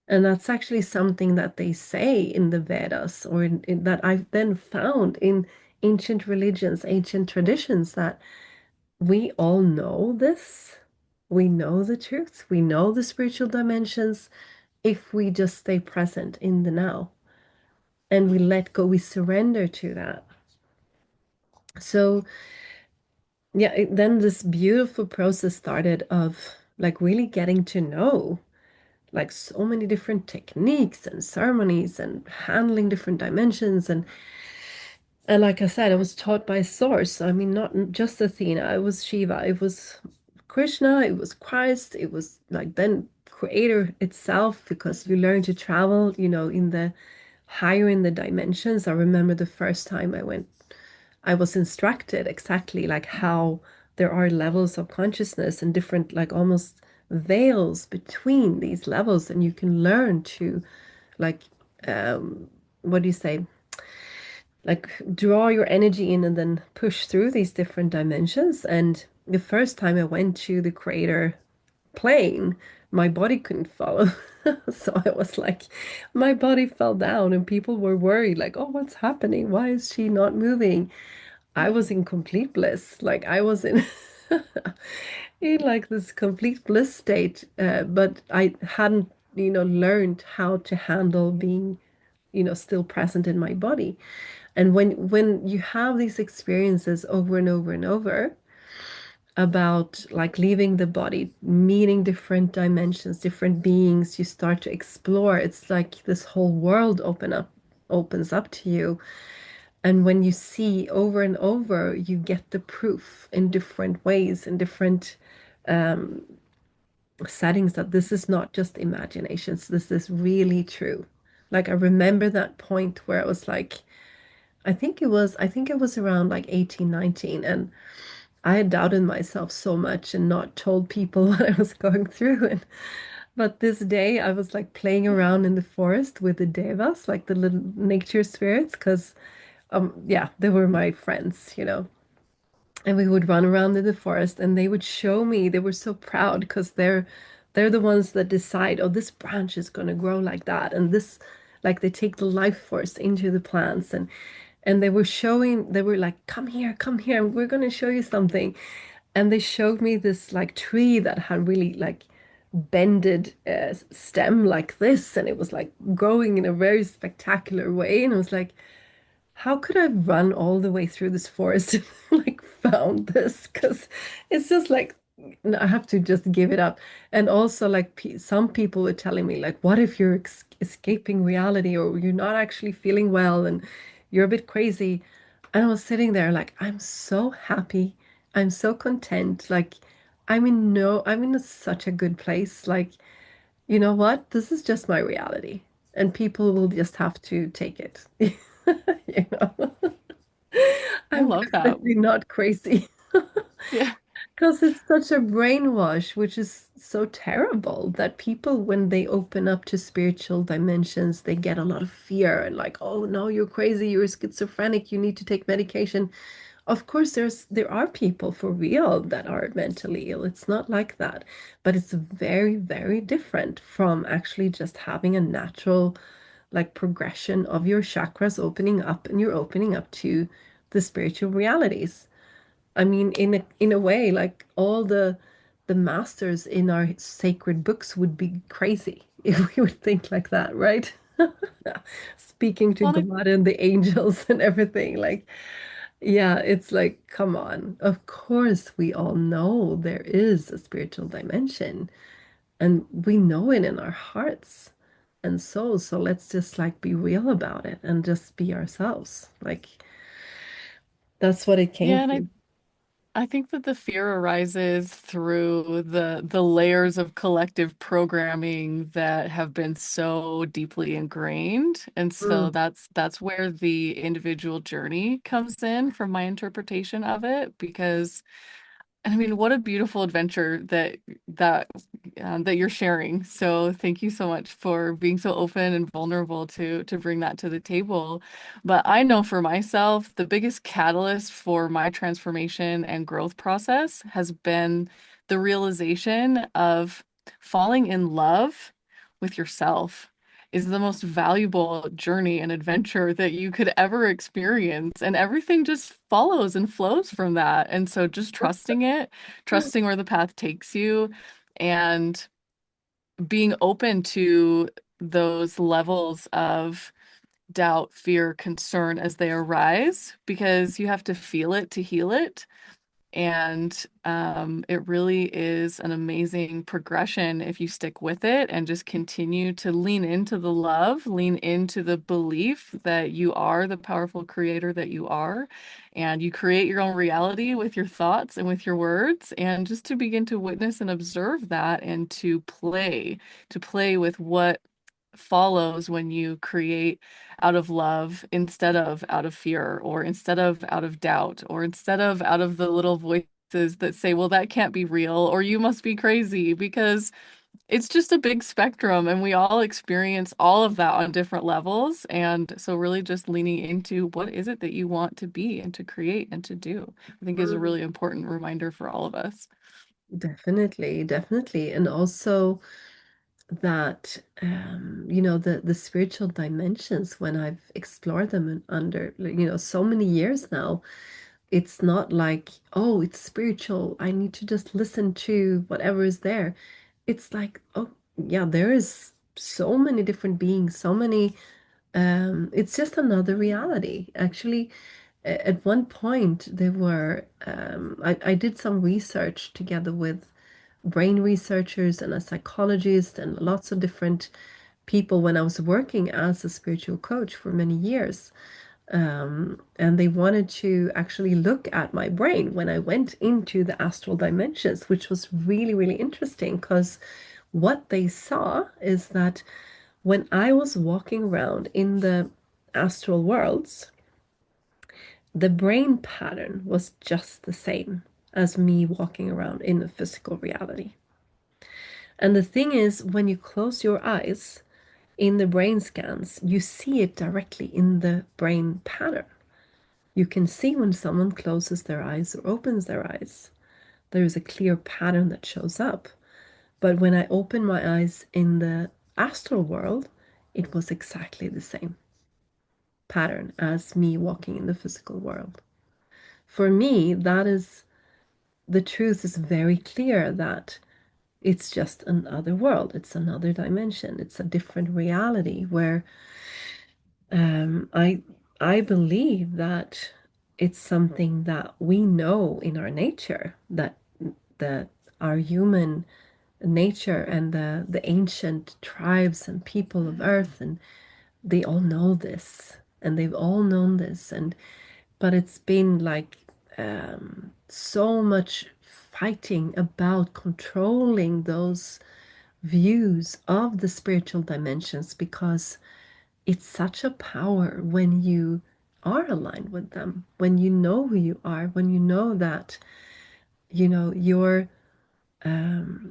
And that's actually something that they say in the Vedas, or that I've then found in ancient religions, ancient traditions, that we all know this. We know the truth. We know the spiritual dimensions if we just stay present in the now and we let go, we surrender to that. So, yeah, then this beautiful process started of like really getting to know like so many different techniques and ceremonies and handling different dimensions, and like I said, I was taught by source. I mean, not just Athena, it was Shiva, it was Krishna, it was Christ, it was like then creator itself, because you learn to travel, in the higher in the dimensions. I remember the first time I went, I was instructed exactly like how there are levels of consciousness and different, like almost veils between these levels, and you can learn to like what do you say? Like draw your energy in and then push through these different dimensions. And the first time I went to the creator plane, my body couldn't follow. So I was like, my body fell down, and people were worried, like, oh, what's happening? Why is she not moving? I was in complete bliss. Like I was in in like this complete bliss state, but I hadn't, learned how to handle being, still present in my body. And when you have these experiences over and over and over about like leaving the body, meeting different dimensions, different beings, you start to explore. It's like this whole world opens up to you. And when you see over and over, you get the proof in different ways, in different settings, that this is not just imaginations. This is really true. Like I remember that point where I was like, I think it was around like 18, 19, and I had doubted myself so much and not told people what I was going through. And but this day I was like playing around in the forest with the devas, like the little nature spirits, because yeah, they were my friends, you know. And we would run around in the forest and they would show me. They were so proud because they're the ones that decide, oh, this branch is going to grow like that, and this, like, they take the life force into the plants. And they were showing, they were like, come here, we're going to show you something. And they showed me this like tree that had really like bended stem like this, and it was like growing in a very spectacular way. And I was like, how could I run all the way through this forest and like found this? Because it's just like, no, I have to just give it up. And also, like, some people were telling me, like, what if you're escaping reality, or you're not actually feeling well and you're a bit crazy? And I was sitting there like, I'm so happy. I'm so content. Like, I'm in such a good place. Like, you know what? This is just my reality, and people will just have to take it. You know, I I'm love that. definitely not crazy. Yeah. Because it's such a brainwash, which is so terrible that people, when they open up to spiritual dimensions, they get a lot of fear and like, oh no, you're crazy, you're schizophrenic, you need to take medication. Of course, there are people for real that are mentally ill. It's not like that, but it's very, very different from actually just having a natural like progression of your chakras opening up, and you're opening up to the spiritual realities. I mean, in a way, like all the masters in our sacred books would be crazy if we would think like that, right? Speaking to Well, and God and the angels and everything. Like, yeah, it's like, come on. Of course, we all know there is a spiritual dimension, and we know it in our hearts and souls. So let's just like be real about it and just be ourselves. Like, that's what it came yeah, and to. I think that the fear arises through the layers of collective programming that have been so deeply ingrained. And so Mm, that's where the individual journey comes in from my interpretation of it, because I mean, what a beautiful adventure that you're sharing. So thank you so much for being so open and vulnerable to bring that to the table. But I know for myself, the biggest catalyst for my transformation and growth process has been the realization of falling in love with yourself is the most valuable journey and adventure that you could ever experience. And everything just follows and flows from that. And so just trusting it, trusting where the path takes you, and being open to those levels of doubt, fear, concern as they arise, because you have to feel it to heal it. And it really is an amazing progression if you stick with it and just continue to lean into the love, lean into the belief that you are the powerful creator that you are. And you create your own reality with your thoughts and with your words. And just to begin to witness and observe that, and to play with what follows when you create out of love instead of out of fear, or instead of out of doubt, or instead of out of the little voices that say, well, that can't be real, or you must be crazy, because it's just a big spectrum and we all experience all of that on different levels. And so really just leaning into what is it that you want to be and to create and to do, I think is a mm. really important reminder for all of us. Definitely, definitely. And also that you know, the spiritual dimensions, when I've explored them in under, like, you know, so many years now, it's not like, oh, it's spiritual, I need to just listen to whatever is there. It's like, oh yeah, there is so many different beings, so many it's just another reality. Actually, at one point there were I did some research together with brain researchers and a psychologist and lots of different people when I was working as a spiritual coach for many years. And they wanted to actually look at my brain when I went into the astral dimensions, which was really, really interesting because what they saw is that when I was walking around in the astral worlds, the brain pattern was just the same. as me walking around in a physical reality. And the thing is, when you close your eyes in the brain scans, you see it directly in the brain pattern. You can see when someone closes their eyes or opens their eyes. There is a clear pattern that shows up. But when I opened my eyes in the astral world, it was exactly the same pattern as me walking in the physical world. For me, that is the truth is very clear that it's just another world, it's another dimension, it's a different reality where um, I I believe that it's something that we know in our nature that that our human nature and the ancient tribes and people of earth and they all know this and they've all known this and but it's been like so much fighting about controlling those views of the spiritual dimensions because it's such a power when you are aligned with them, when you know who you are, when you know that, your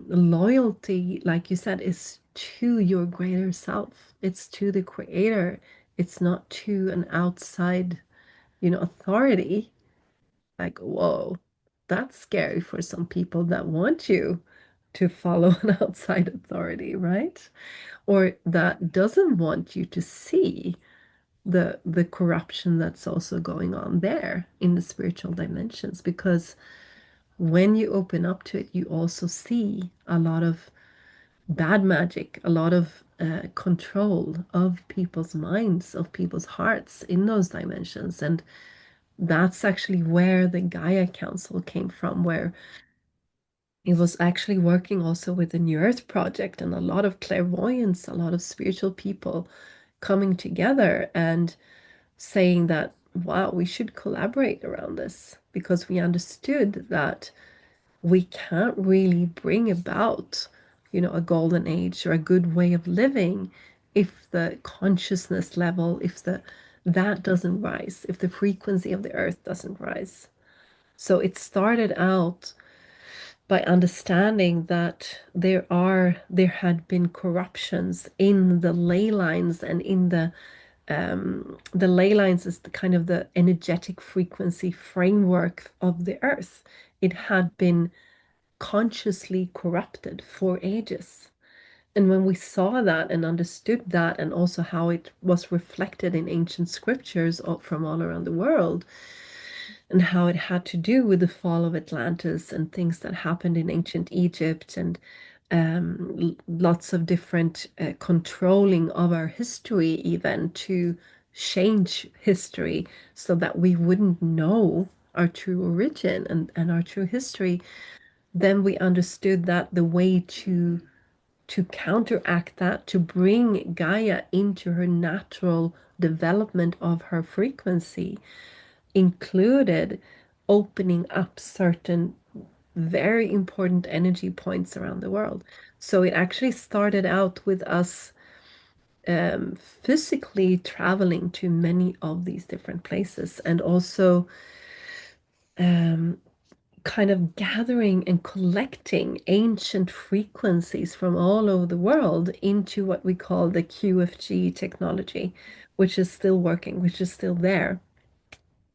loyalty, like you said, is to your greater self. It's to the creator. It's not to an outside, authority. Like, whoa, that's scary for some people that want you to follow an outside authority, right? Or that doesn't want you to see the corruption that's also going on there in the spiritual dimensions because when you open up to it you also see a lot of bad magic, a lot of control of people's minds, of people's hearts in those dimensions. And that's actually where the Gaia Council came from, where it was actually working also with the New Earth Project and a lot of clairvoyance, a lot of spiritual people coming together and saying that, wow, we should collaborate around this because we understood that we can't really bring about, a golden age or a good way of living if the consciousness level, if that doesn't rise, if the frequency of the earth doesn't rise. So it started out by understanding that there had been corruptions in the ley lines and in the ley lines is the kind of the energetic frequency framework of the earth. It had been consciously corrupted for ages. And when we saw that and understood that, and also how it was reflected in ancient scriptures from all around the world, and how it had to do with the fall of Atlantis and things that happened in ancient Egypt, and lots of different controlling of our history, even to change history so that we wouldn't know our true origin and our true history, then we understood that the way to counteract that, to bring Gaia into her natural development of her frequency, included opening up certain very important energy points around the world. So it actually started out with us physically traveling to many of these different places and also um, kind of gathering and collecting ancient frequencies from all over the world into what we call the QFG technology, which is still working, which is still there,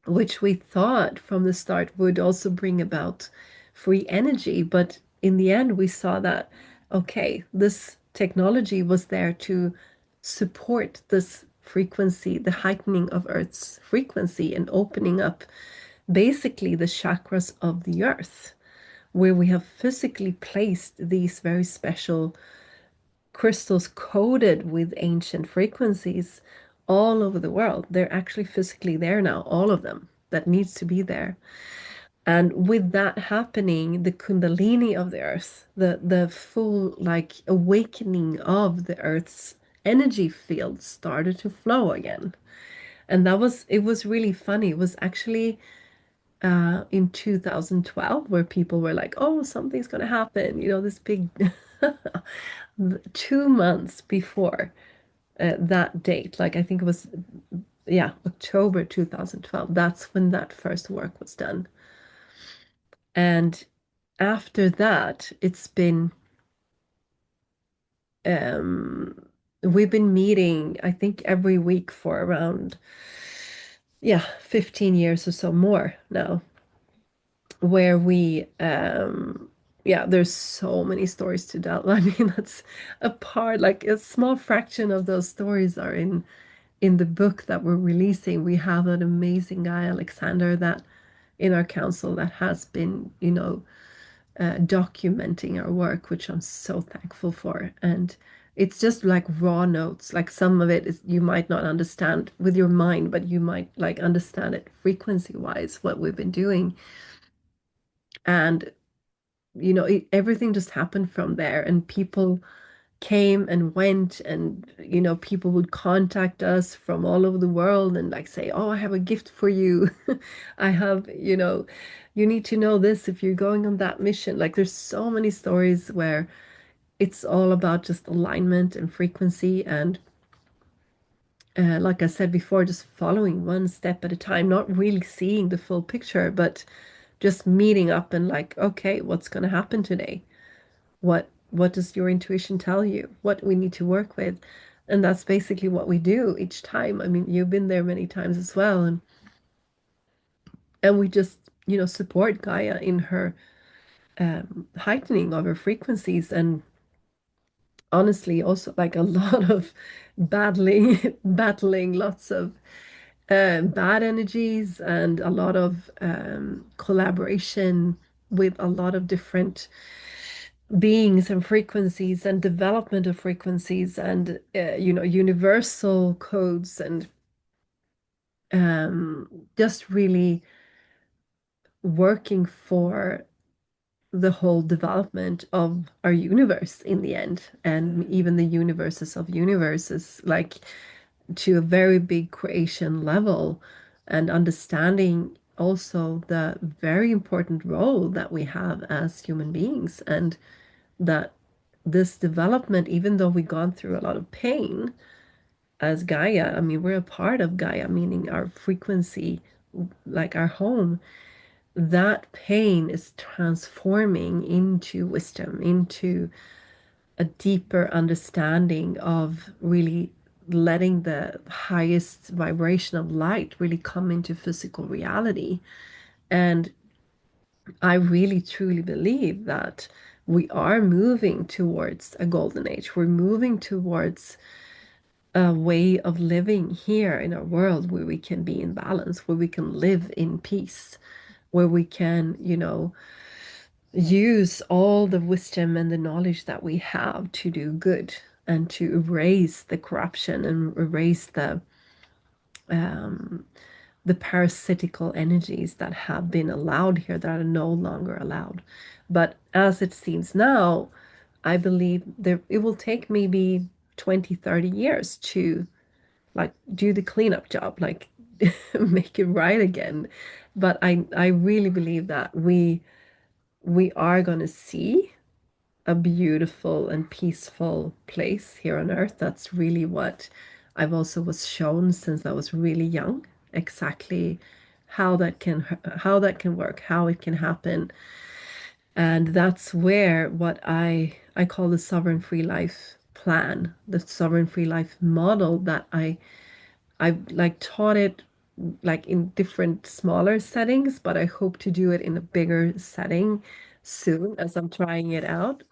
which we thought from the start would also bring about free energy. But in the end, we saw that, okay, this technology was there to support this frequency, the heightening of Earth's frequency and opening up basically the chakras of the earth, where we have physically placed these very special crystals coated with ancient frequencies all over the world. They're actually physically there now, all of them that needs to be there. And with that happening, the kundalini of the earth, the full like awakening of the earth's energy field started to flow again. And it was really funny. It was actually in 2012 where people were like, oh, something's going to happen, this big 2 months before that date. Like I think it was, yeah, October 2012. That's when that first work was done. And after that, it's been um we've been meeting, I think, every week for around, yeah, 15 years or so more now, where we yeah, there's so many stories to tell. I mean, that's a part, like a small fraction of those stories are in the book that we're releasing. We have an amazing guy, Alexander, that in our council that has been, documenting our work, which I'm so thankful for. And it's just like raw notes. Like some of it is you might not understand with your mind, but you might like understand it frequency wise, what we've been doing. And everything just happened from there. And people came and went, and people would contact us from all over the world and like say, oh, I have a gift for you. I have, you need to know this if you're going on that mission. Like there's so many stories where it's all about just alignment and frequency, and like I said before, just following one step at a time, not really seeing the full picture, but just meeting up and like, okay, what's going to happen today? What does your intuition tell you? What we need to work with? And that's basically what we do each time. I mean, you've been there many times as well, and we just, support Gaia in her heightening of her frequencies, and honestly also like a lot of battling lots of bad energies, and a lot of collaboration with a lot of different beings and frequencies, and development of frequencies, and universal codes, and just really working for the whole development of our universe in the end, and even the universes of universes, like to a very big creation level, and understanding also the very important role that we have as human beings, and that this development, even though we've gone through a lot of pain as Gaia, I mean, we're a part of Gaia, meaning our frequency, like our home, that pain is transforming into wisdom, into a deeper understanding of really letting the highest vibration of light really come into physical reality. And I really truly believe that we are moving towards a golden age. We're moving towards a way of living here in our world where we can be in balance, where we can live in peace, where we can, use all the wisdom and the knowledge that we have to do good, and to erase the corruption, and erase um, the parasitical energies that have been allowed here that are no longer allowed. But as it seems now, I believe there it will take maybe 20, 30 years to like do the cleanup job, like make it right again. But I really believe that we are going to see a beautiful and peaceful place here on earth. That's really what I've also was shown since I was really young, exactly how that can work, how it can happen. And that's where what I call the sovereign free life plan, the sovereign free life model, that I like taught it like in different smaller settings, but I hope to do it in a bigger setting soon as I'm trying it out.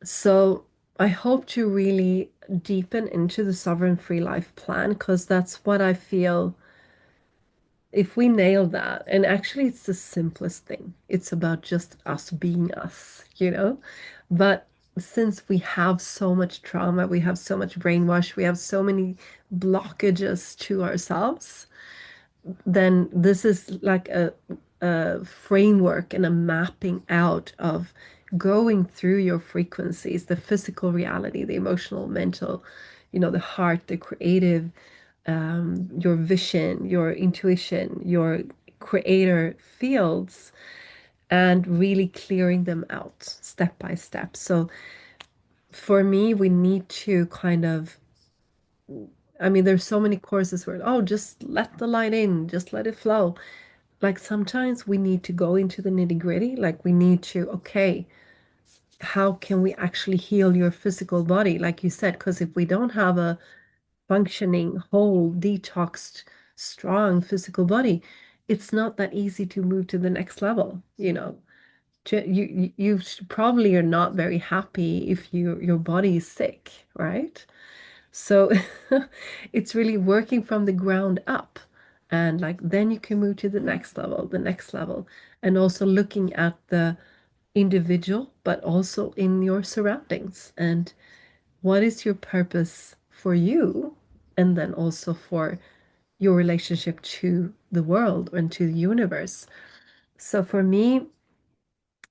So I hope to really deepen into the sovereign free life plan, because that's what I feel, if we nail that, and actually it's the simplest thing. It's about just us being us. But since we have so much trauma, we have so much brainwash, we have so many blockages to ourselves, then this is like a framework and a mapping out of going through your frequencies, the physical reality, the emotional, mental, the heart, the creative, your vision, your intuition, your creator fields, and really clearing them out step by step. So for me, we need to kind of, I mean, there's so many courses where, oh, just let the light in, just let it flow. like sometimes we need to go into the nitty-gritty. Like we need to, okay, how can we actually heal your physical body? Like you said, because if we don't have a functioning, whole, detoxed, strong physical body, it's not that easy to move to the next level, you know. Probably are not very happy if your body is sick, right? So it's really working from the ground up. And like then you can move to the next level, and also looking at the individual, but also in your surroundings. And what is your purpose for you? And then also for your relationship to the world and to the universe. So for me,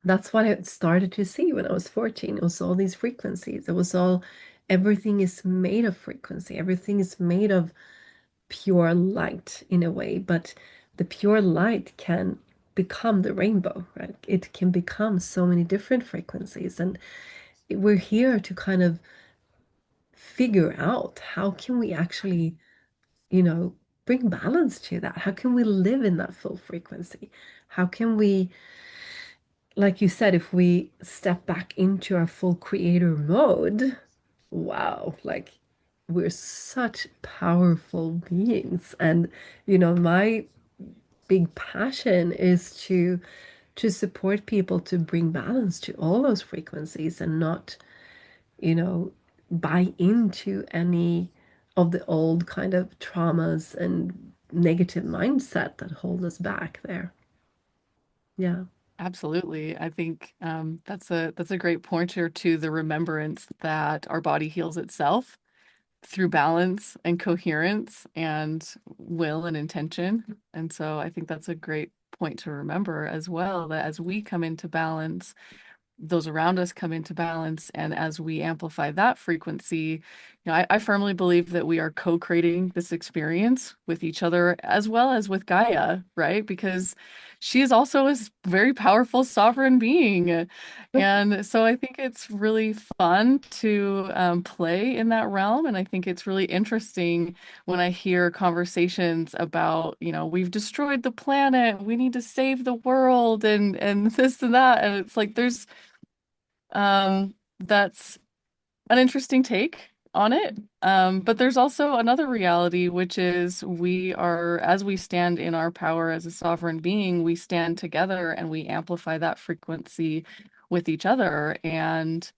that's what I started to see when I was 14. It was all these frequencies. It was all, everything is made of frequency. Everything is made of pure light in a way, but the pure light can become the rainbow, right? It can become so many different frequencies. And we're here to kind of figure out how can we actually, you know, bring balance to that? How can we live in that full frequency? How can we, like you said, if we step back into our full creator mode, wow, like we're such powerful beings. And, you know, my big passion is to support people to bring balance to all those frequencies and not, you know, buy into any of the old kind of traumas and negative mindset that hold us back there. Yeah. Absolutely. I think that's a great pointer to the remembrance that our body heals itself through balance and coherence and will and intention. And so I think that's a great point to remember as well, that as we come into balance, those around us come into balance. And as we amplify that frequency, I firmly believe that we are co-creating this experience with each other as well as with Gaia, right? Because she is also a very powerful sovereign being. And so I think it's really fun to play in that realm. And I think it's really interesting when I hear conversations about, we've destroyed the planet, we need to save the world and this and that. And it's like that's an interesting take on it. But there's also another reality, which is as we stand in our power as a sovereign being, we stand together and we amplify that frequency with each other. And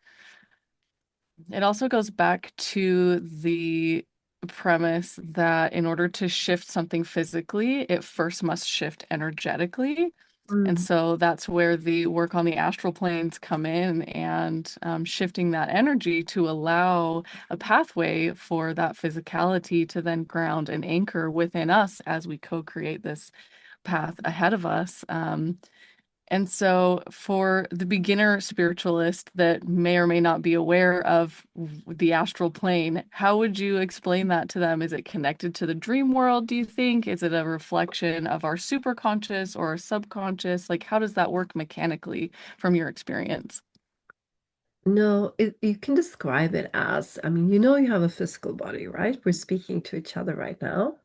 it also goes back to the premise that in order to shift something physically, it first must shift energetically. And Mm. so that's where the work on the astral planes come in and shifting that energy to allow a pathway for that physicality to then ground and anchor within us as we co-create this path ahead of us. And so, for the beginner spiritualist that may or may not be aware of the astral plane, how would you explain that to them? Is it connected to the dream world, do you think? Is it a reflection of our superconscious or our subconscious? Like, how does that work mechanically from your experience? No, you can describe it as, I mean, you know, you have a physical body, right? We're speaking to each other right now.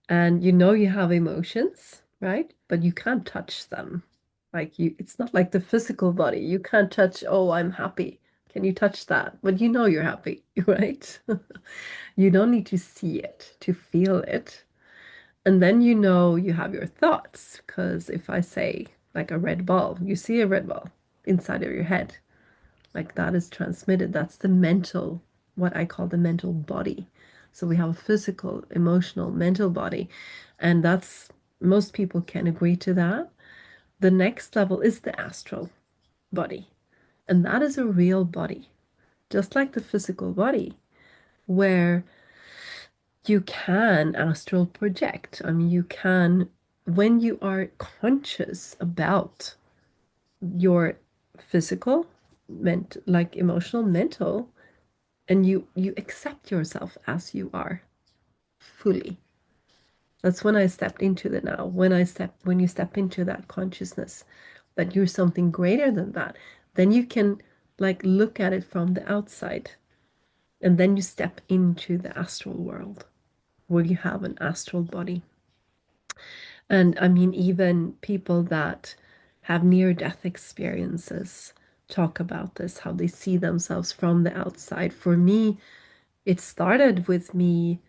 And you know, you have emotions, right? But you can't touch them. Like it's not like the physical body. You can't touch, oh, I'm happy. Can you touch that? But you know you're happy, right? You don't need to see it to feel it. And then you know you have your thoughts. Because if I say, like a red ball, you see a red ball inside of your head, like that is transmitted. That's the mental, what I call the mental body. So we have a physical, emotional, mental body. And that's, most people can agree to that. The next level is the astral body. And that is a real body, just like the physical body, where you can astral project. I mean, you can, when you are conscious about your physical, like emotional, mental, and you accept yourself as you are fully. That's when I stepped into the now. When you step into that consciousness that you're something greater than that, then you can like look at it from the outside, and then you step into the astral world where you have an astral body. And I mean, even people that have near-death experiences talk about this, how they see themselves from the outside. For me, it started with me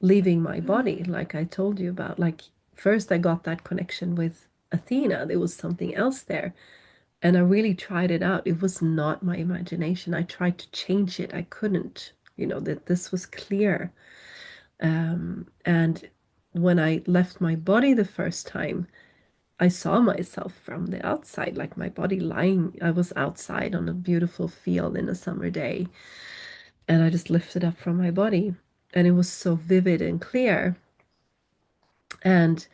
leaving my body, like I told you about. Like, first, I got that connection with Athena. There was something else there. And I really tried it out. It was not my imagination. I tried to change it. I couldn't, that this was clear. And when I left my body the first time, I saw myself from the outside, like my body lying. I was outside on a beautiful field in a summer day, and I just lifted up from my body. And it was so vivid and clear. And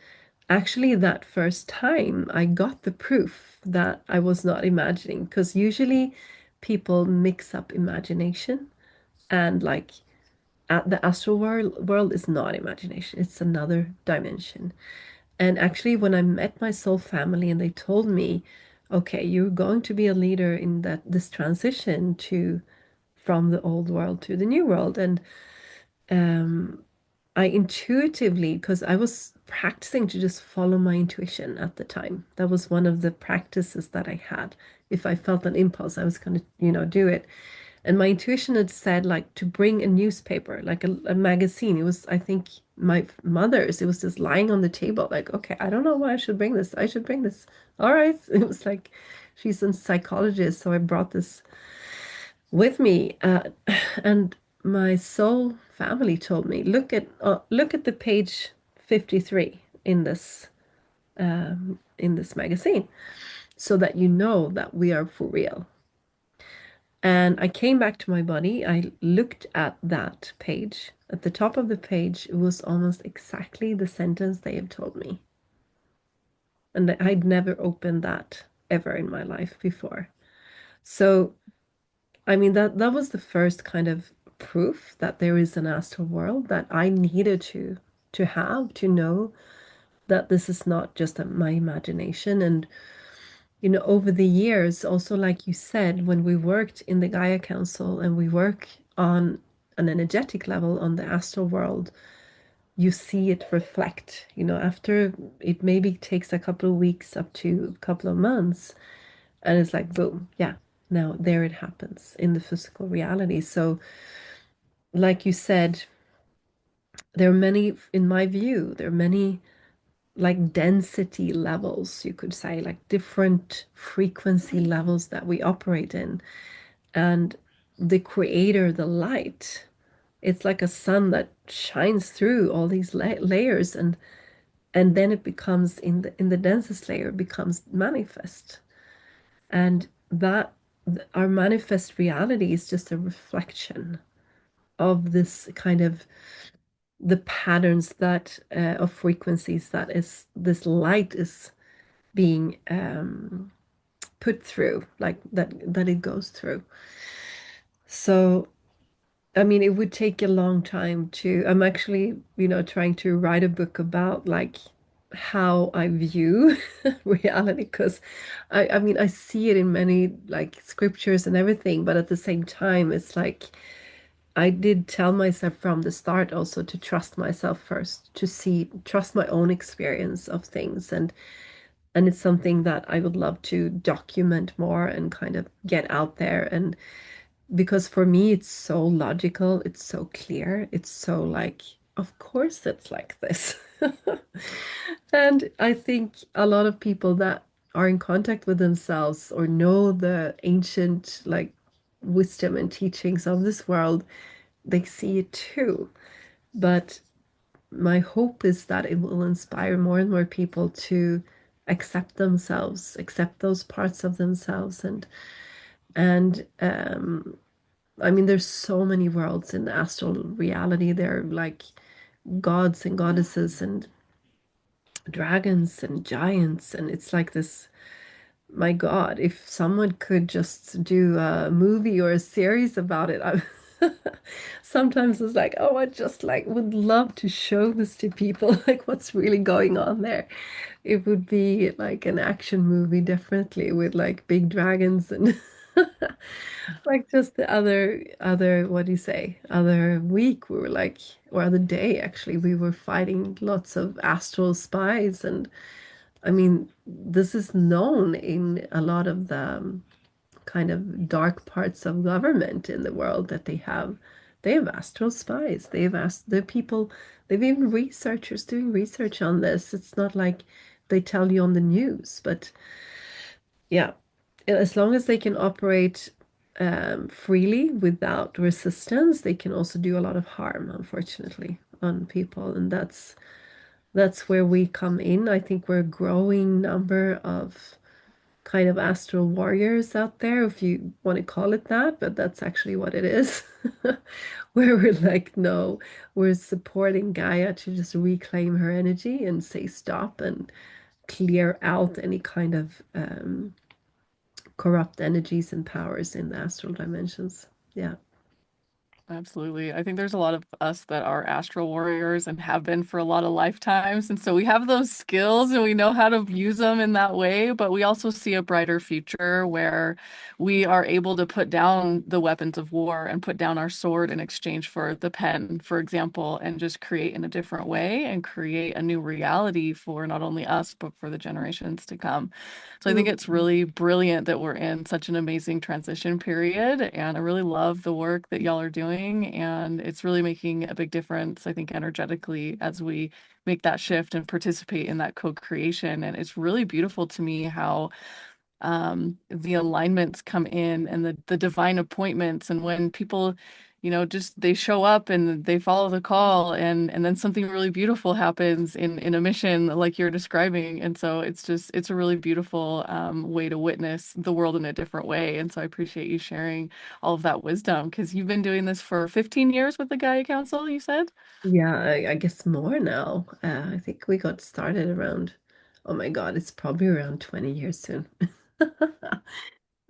actually, that first time, I got the proof that I was not imagining, because usually people mix up imagination and like at the astral world is not imagination, it's another dimension. And actually, when I met my soul family and they told me, okay, you're going to be a leader in this transition to from the old world to the new world. And um, I intuitively, because I was practicing to just follow my intuition at the time. That was one of the practices that I had. If I felt an impulse, I was going to, do it. And my intuition had said, like, to bring a newspaper, like a magazine. It was, I think, my mother's. It was just lying on the table, like, okay, I don't know why I should bring this. I should bring this. All right. It was like, she's a psychologist, so I brought this with me. And my soul family told me, look at the page 53 in this magazine, so that you know that we are for real. And I came back to my body. I looked at that page. At the top of the page, it was almost exactly the sentence they had told me. And I'd never opened that ever in my life before. So, I mean, that was the first kind of proof that there is an astral world that I needed to have, to know that this is not just my imagination. And over the years, also, like you said, when we worked in the Gaia Council and we work on an energetic level on the astral world, you see it reflect, after it maybe takes a couple of weeks up to a couple of months, and it's like, boom, yeah, now there it happens in the physical reality. So, like you said, there are many, in my view, there are many like density levels, you could say, like different frequency levels that we operate in. And the creator, the light, it's like a sun that shines through all these layers, and then it becomes in the densest layer, it becomes manifest. And that our manifest reality is just a reflection of this kind of the patterns that of frequencies that is this light is being put through, like that it goes through. So I mean, it would take a long time to, I'm actually, trying to write a book about like how I view reality, because I mean, I see it in many like scriptures and everything, but at the same time, it's like I did tell myself from the start also to trust myself first, to trust my own experience of things. And it's something that I would love to document more and kind of get out there. And because for me it's so logical, it's so clear, it's so like, of course it's like this. And I think a lot of people that are in contact with themselves or know the ancient like wisdom and teachings of this world, they see it too. But my hope is that it will inspire more and more people to accept themselves, accept those parts of themselves. And I mean, there's so many worlds in the astral reality. There are like gods and goddesses and dragons and giants. And it's like this, my God, if someone could just do a movie or a series about it, sometimes it's like, oh, I just like would love to show this to people, like what's really going on there. It would be like an action movie, definitely, with like big dragons and like just the other what do you say? Other week we were like, or other day actually, we were fighting lots of astral spies, and I mean, this is known in a lot of the kind of dark parts of government in the world that they have astral spies. They've asked the people, they've even researchers doing research on this. It's not like they tell you on the news, but yeah, as long as they can operate freely without resistance, they can also do a lot of harm, unfortunately, on people. And that's where we come in. I think we're a growing number of kind of astral warriors out there, if you want to call it that, but that's actually what it is. Where we're like, no, we're supporting Gaia to just reclaim her energy and say stop and clear out any kind of corrupt energies and powers in the astral dimensions. Yeah. Absolutely. I think there's a lot of us that are astral warriors and have been for a lot of lifetimes. And so we have those skills and we know how to use them in that way. But we also see a brighter future where we are able to put down the weapons of war and put down our sword in exchange for the pen, for example, and just create in a different way and create a new reality for not only us, but for the generations to come. So I think it's Mhm. really brilliant that we're in such an amazing transition period. And I really love the work that y'all are doing. And it's really making a big difference, I think, energetically as we make that shift and participate in that co-creation. And it's really beautiful to me how the alignments come in and the divine appointments and when people just they show up and they follow the call and then something really beautiful happens in a mission like you're describing, and so it's a really beautiful way to witness the world in a different way. And so I appreciate you sharing all of that wisdom because you've been doing this for 15 years with the Gaia Council, you said. Yeah, I guess more now. I think we got started around, oh my God, it's probably around 20 years soon.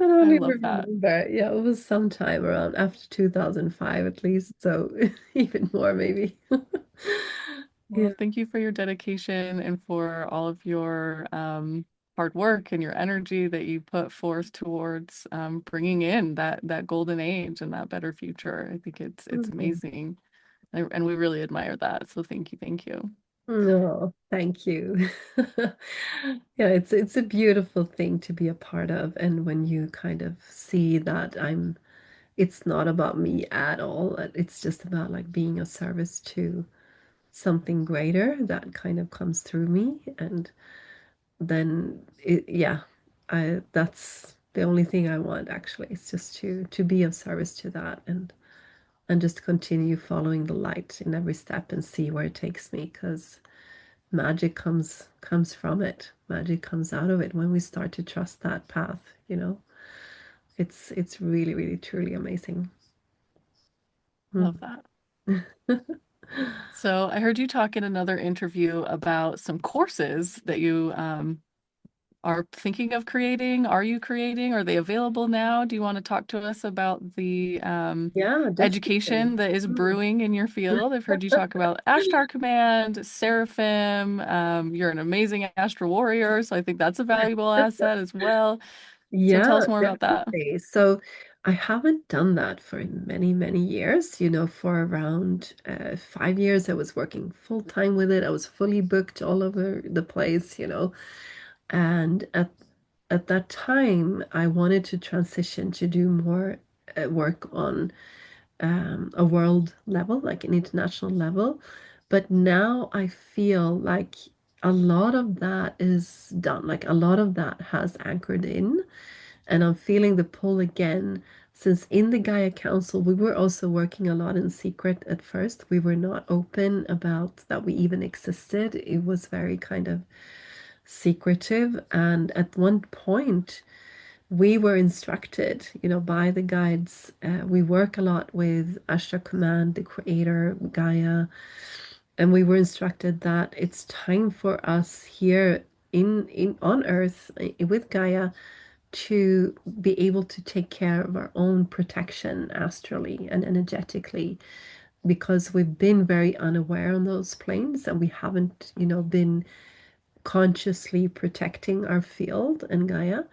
I don't I even love that. remember. Yeah, it was sometime around after 2005 at least, so even more maybe. Yeah. Well, thank you for your dedication and for all of your hard work and your energy that you put forth towards bringing in that golden age and that better future. I think it's Mhm. amazing, and we really admire that. So thank you. No, thank you. Yeah, it's a beautiful thing to be a part of, and when you kind of see that it's not about me at all. It's just about like being of service to something greater that kind of comes through me, and then yeah, I that's the only thing I want actually. It's just to be of service to that and just continue following the light in every step and see where it takes me, because magic comes from it. Magic comes out of it when we start to trust that path. It's really, really, truly amazing. Love that. So I heard you talk in another interview about some courses that you are thinking of creating. Are you creating? Are they available now? Do you want to talk to us about the Yeah, definitely. education that is Mm. brewing in your field? I've heard you talk about Ashtar Command, Seraphim. You're an amazing Astral Warrior, so I think that's a valuable asset as well. So tell Yeah, us more about that. definitely. So I haven't done that for many, many years. For around 5 years, I was working full time with it. I was fully booked all over the place. And at that time, I wanted to transition to do more work on a world level, like an international level. But now I feel like a lot of that is done. Like a lot of that has anchored in, and I'm feeling the pull again. Since in the Gaia Council, we were also working a lot in secret at first. We were not open about that we even existed. It was very kind of secretive. And at one point, we were instructed, by the guides. We work a lot with Ashra Command, the creator, Gaia, and we were instructed that it's time for us here in on Earth with Gaia to be able to take care of our own protection astrally and energetically, because we've been very unaware on those planes and we haven't, been consciously protecting our field and Gaia.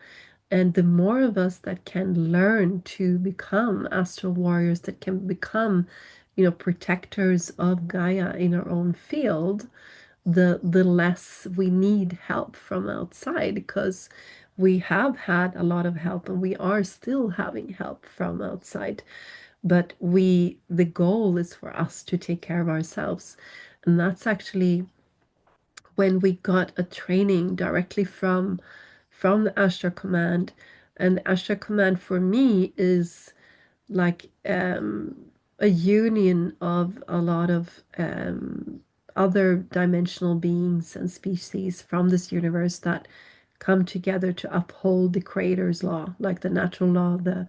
And the more of us that can learn to become astral warriors, that can become, protectors of Gaia in our own field, the less we need help from outside, because we have had a lot of help and we are still having help from outside. But the goal is for us to take care of ourselves. And that's actually when we got a training directly from the Ashtar Command. And the Ashtar Command for me is like a union of a lot of other dimensional beings and species from this universe that come together to uphold the creator's law, like the natural law, the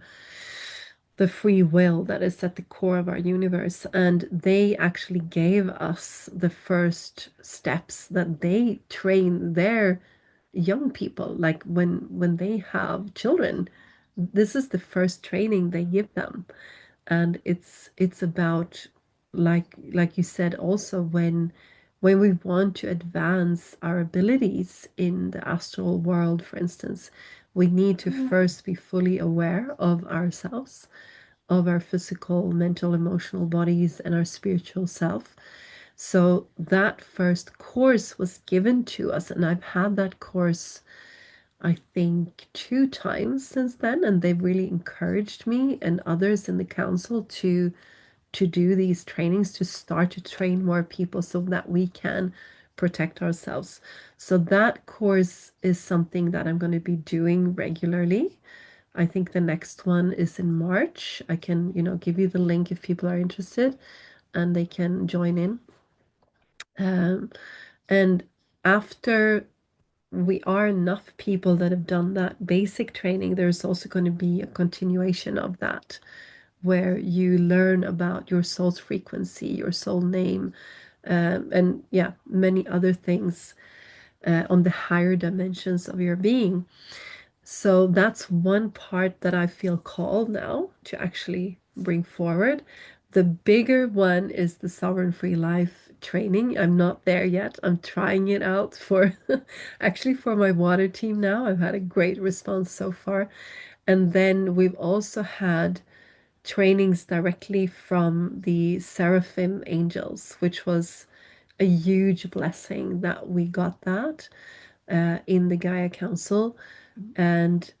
free will that is at the core of our universe. And they actually gave us the first steps that they train their young people, like when they have children. This is the first training they give them. And it's about, like you said, also when we want to advance our abilities in the astral world, for instance, we need to first be fully aware of ourselves, of our physical, mental, emotional bodies, and our spiritual self. So that first course was given to us, and I've had that course, I think, 2 times since then, and they've really encouraged me and others in the council to do these trainings, to start to train more people so that we can protect ourselves. So that course is something that I'm going to be doing regularly. I think the next one is in March. I can, give you the link if people are interested and they can join in. And after we are enough people that have done that basic training, there's also going to be a continuation of that where you learn about your soul's frequency, your soul name, and yeah, many other things on the higher dimensions of your being. So that's one part that I feel called now to actually bring forward. The bigger one is the Sovereign Free Life training. I'm not there yet. I'm trying it out for actually for my water team now. I've had a great response so far. And then we've also had trainings directly from the Seraphim angels, which was a huge blessing that we got that in the Gaia Council. And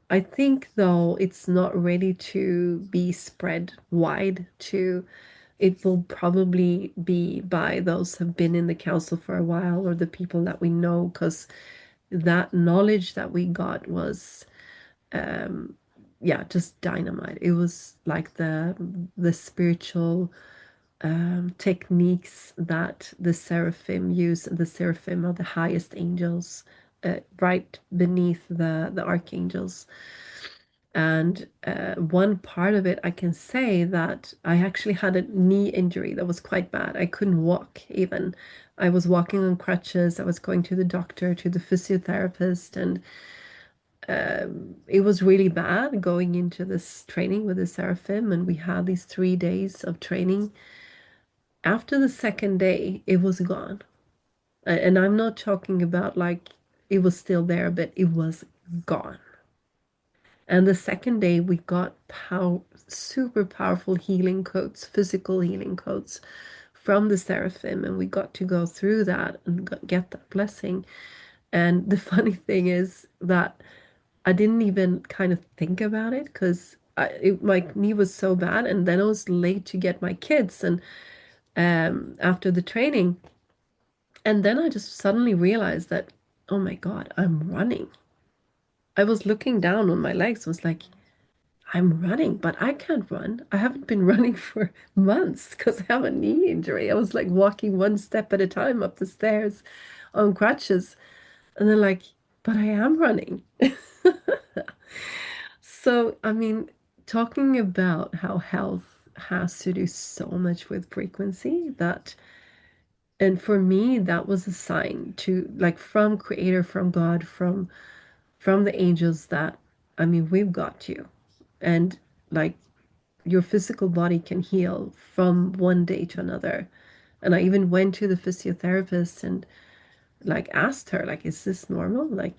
I think, though, it's not ready to be spread wide to, it will probably be by those who have been in the council for a while or the people that we know, because that knowledge that we got was yeah, just dynamite. It was like the spiritual techniques that the seraphim use. The seraphim are the highest angels, right beneath the archangels. And one part of it, I can say that I actually had a knee injury that was quite bad. I couldn't walk even. I was walking on crutches. I was going to the doctor, to the physiotherapist, and it was really bad going into this training with the seraphim. And we had these 3 days of training. After the second day, it was gone. And I'm not talking about like it was still there, but it was gone. And the second day, we got super powerful healing codes, physical healing codes from the seraphim, and we got to go through that and get that blessing. And the funny thing is that I didn't even kind of think about it because my knee was so bad, and then I was late to get my kids, and after the training, and then I just suddenly realized that, oh my God, I'm running. I was looking down on my legs, was like, I'm running, but I can't run. I haven't been running for months because I have a knee injury. I was like walking one step at a time up the stairs on crutches. And then like, but I am running. So, I mean, talking about how health has to do so much with frequency, that, and for me, that was a sign to, like, from Creator, from God, from the angels, that, I mean, we've got you. And like your physical body can heal from one day to another. And I even went to the physiotherapist and like asked her, like, is this normal? Like,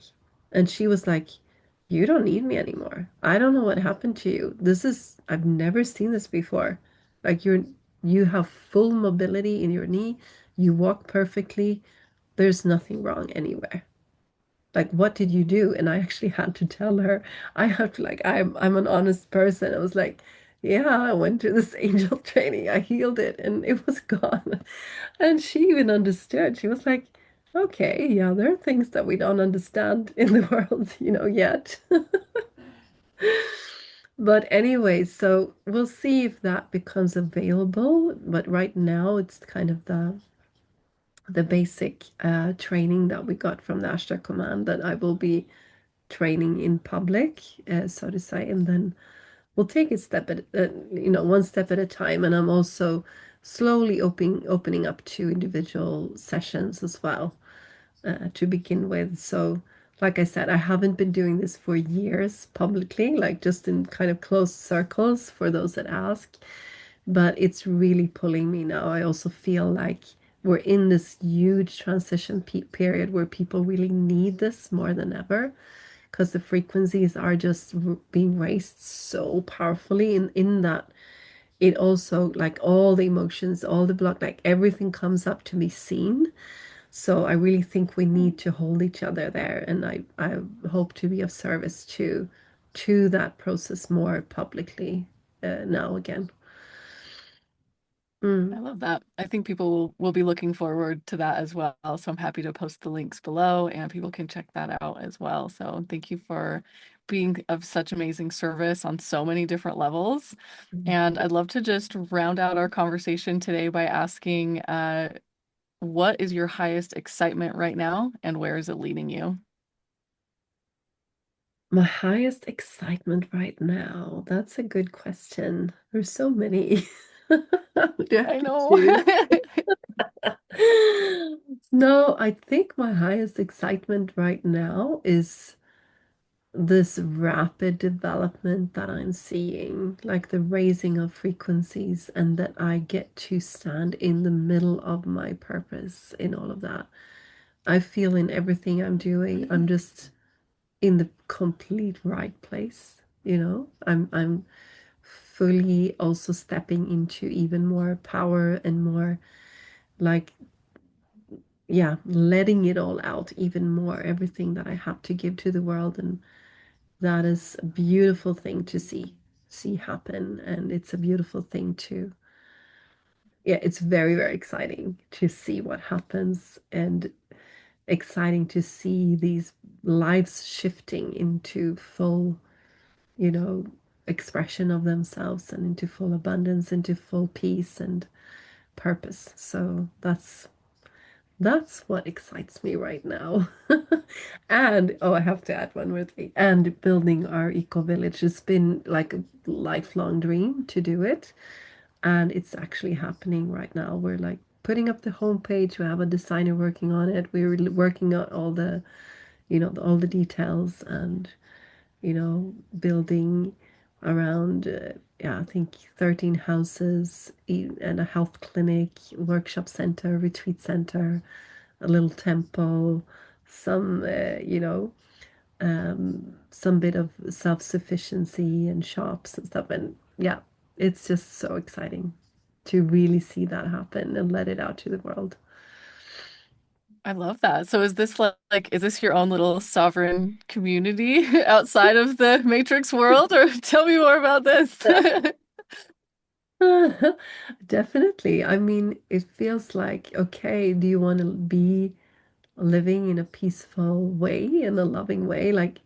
And she was like, "You don't need me anymore. I don't know what happened to you. I've never seen this before. Like you have full mobility in your knee. You walk perfectly. There's nothing wrong anywhere. Like, what did you do?" And I actually had to tell her, I have to, like, I'm an honest person. I was like, "Yeah, I went to this angel training. I healed it and it was gone." And she even understood. She was like, "Okay, yeah, there are things that we don't understand in the world, yet." But anyway, so we'll see if that becomes available. But right now, it's kind of the basic training that we got from the Ashtar Command that I will be training in public, so to say, and then we'll take it one step at a time. And I'm also slowly opening up to individual sessions as well, to begin with. So, like I said, I haven't been doing this for years publicly, like just in kind of close circles for those that ask. But it's really pulling me now. I also feel like we're in this huge transition period where people really need this more than ever because the frequencies are just being raised so powerfully in that it also, like, all the emotions, all the block, like everything comes up to be seen. So I really think we need to hold each other there, and I hope to be of service to that process more publicly now again. I Mm. love that. I think people will be looking forward to that as well. So I'm happy to post the links below and people can check that out as well. So thank you for being of such amazing service on so many different levels. And I'd love to just round out our conversation today by asking, what is your highest excitement right now and where is it leading you? My highest excitement right now, that's a good question. There's so many. Do I have I to know. choose? No, I think my highest excitement right now is this rapid development that I'm seeing, like the raising of frequencies, and that I get to stand in the middle of my purpose in all of that. I feel in everything I'm doing, I'm just in the complete right place. I'm fully also stepping into even more power and more, like, yeah, letting it all out even more, everything that I have to give to the world. And that is a beautiful thing to see happen. And it's a beautiful thing to, yeah, it's very, very exciting to see what happens, and exciting to see these lives shifting into full, you know, expression of themselves, and into full abundance, into full peace and purpose. So that's what excites me right now. And oh, I have to add one more thing. And building our eco village has been like a lifelong dream to do it. And it's actually happening right now. We're like putting up the homepage. We have a designer working on it. We're working on all the, all the details, and building around, yeah, I think 13 houses and a health clinic, workshop center, retreat center, a little temple, some, some bit of self-sufficiency and shops and stuff. And yeah, it's just so exciting to really see that happen and let it out to the world. I love that. So is this like, is this your own little sovereign community outside of the Matrix world, or tell me more about this? Definitely. I mean, it feels like, okay, do you want to be living in a peaceful way, in a loving way? Like,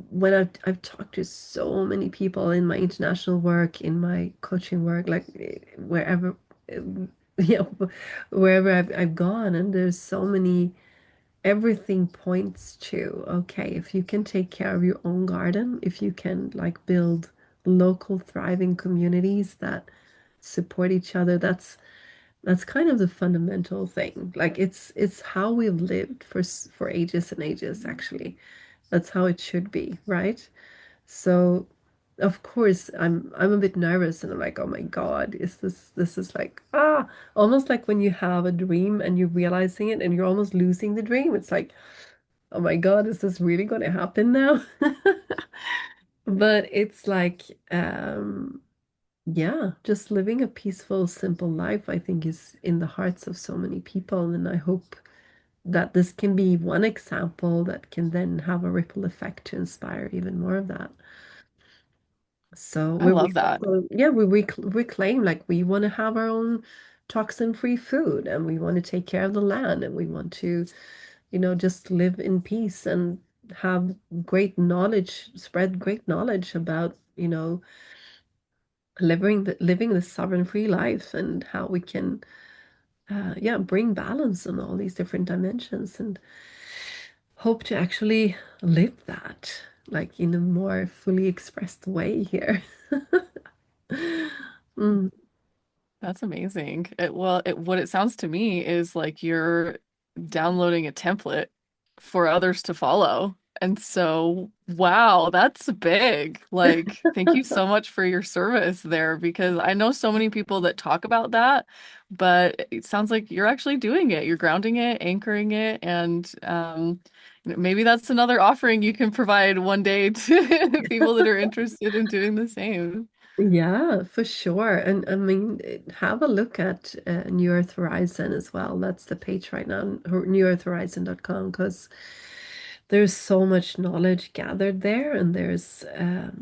when I've talked to so many people in my international work, in my coaching work, like, wherever, yeah, wherever I've gone, and there's so many, everything points to, okay, if you can take care of your own garden, if you can, like, build local thriving communities that support each other, that's kind of the fundamental thing. Like, it's how we've lived for ages and ages, actually. That's how it should be, right? So of course I'm a bit nervous, and I'm like, oh my God, this is like, almost like when you have a dream and you're realizing it and you're almost losing the dream. It's like, oh my God, is this really going to happen now? But it's like, yeah, just living a peaceful, simple life, I think, is in the hearts of so many people. And I hope that this can be one example that can then have a ripple effect to inspire even more of that. So I we love that. also, yeah, reclaim like we want to have our own toxin-free food and we want to take care of the land and we want to, just live in peace and have great knowledge, spread great knowledge about, living the sovereign free life and how we can, yeah, bring balance on all these different dimensions and hope to actually live that like in a more fully expressed way here. Mm, That's amazing. What it sounds to me is like you're downloading a template for others to follow. And so, wow, that's big. Like, thank you so much for your service there because I know so many people that talk about that, but it sounds like you're actually doing it. You're grounding it, anchoring it, and maybe that's another offering you can provide one day to people that are interested in doing the same. yeah, for sure. And I mean, have a look at New Earth Horizon as well. That's the page right now, newearthhorizon.com, because there's so much knowledge gathered there, and there's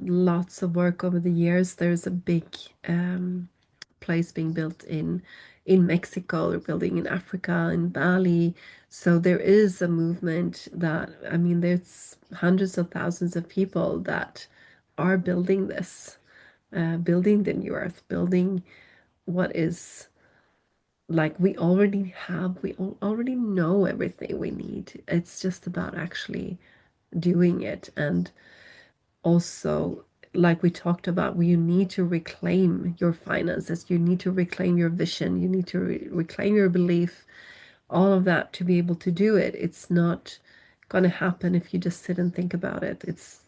lots of work over the years. There's a big place being built in Mexico. They're building in Africa, in Bali. So there is a movement that, I mean, there's hundreds of thousands of people that are building this, building the new earth, building what is like we already know everything we need. It's just about actually doing it. And also, like we talked about, you need to reclaim your finances, you need to reclaim your vision, you need to reclaim your belief, all of that to be able to do it. It's not going to happen if you just sit and think about it.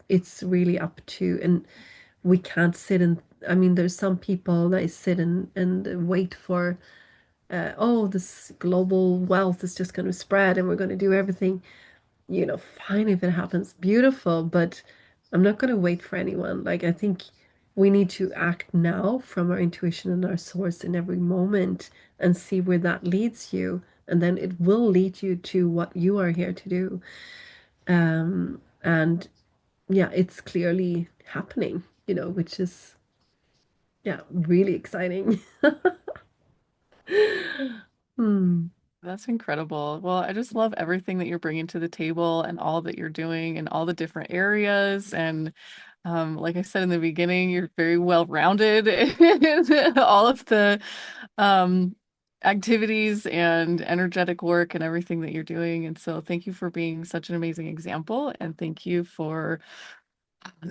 It's really up to, and we can't sit and, I mean, there's some people that sit and wait for, oh, this global wealth is just going to spread and we're going to do everything. Fine if it happens, beautiful, but I'm not going to wait for anyone. Like, I think we need to act now from our intuition and our source in every moment and see where that leads you. And then it will lead you to what you are here to do. And yeah, it's clearly happening, which is, yeah, really exciting. Hmm. That's incredible. Well, I just love everything that you're bringing to the table and all that you're doing in all the different areas. And like I said in the beginning, you're very well rounded in all of the um, activities and energetic work and everything that you're doing. And so, thank you for being such an amazing example. And thank you for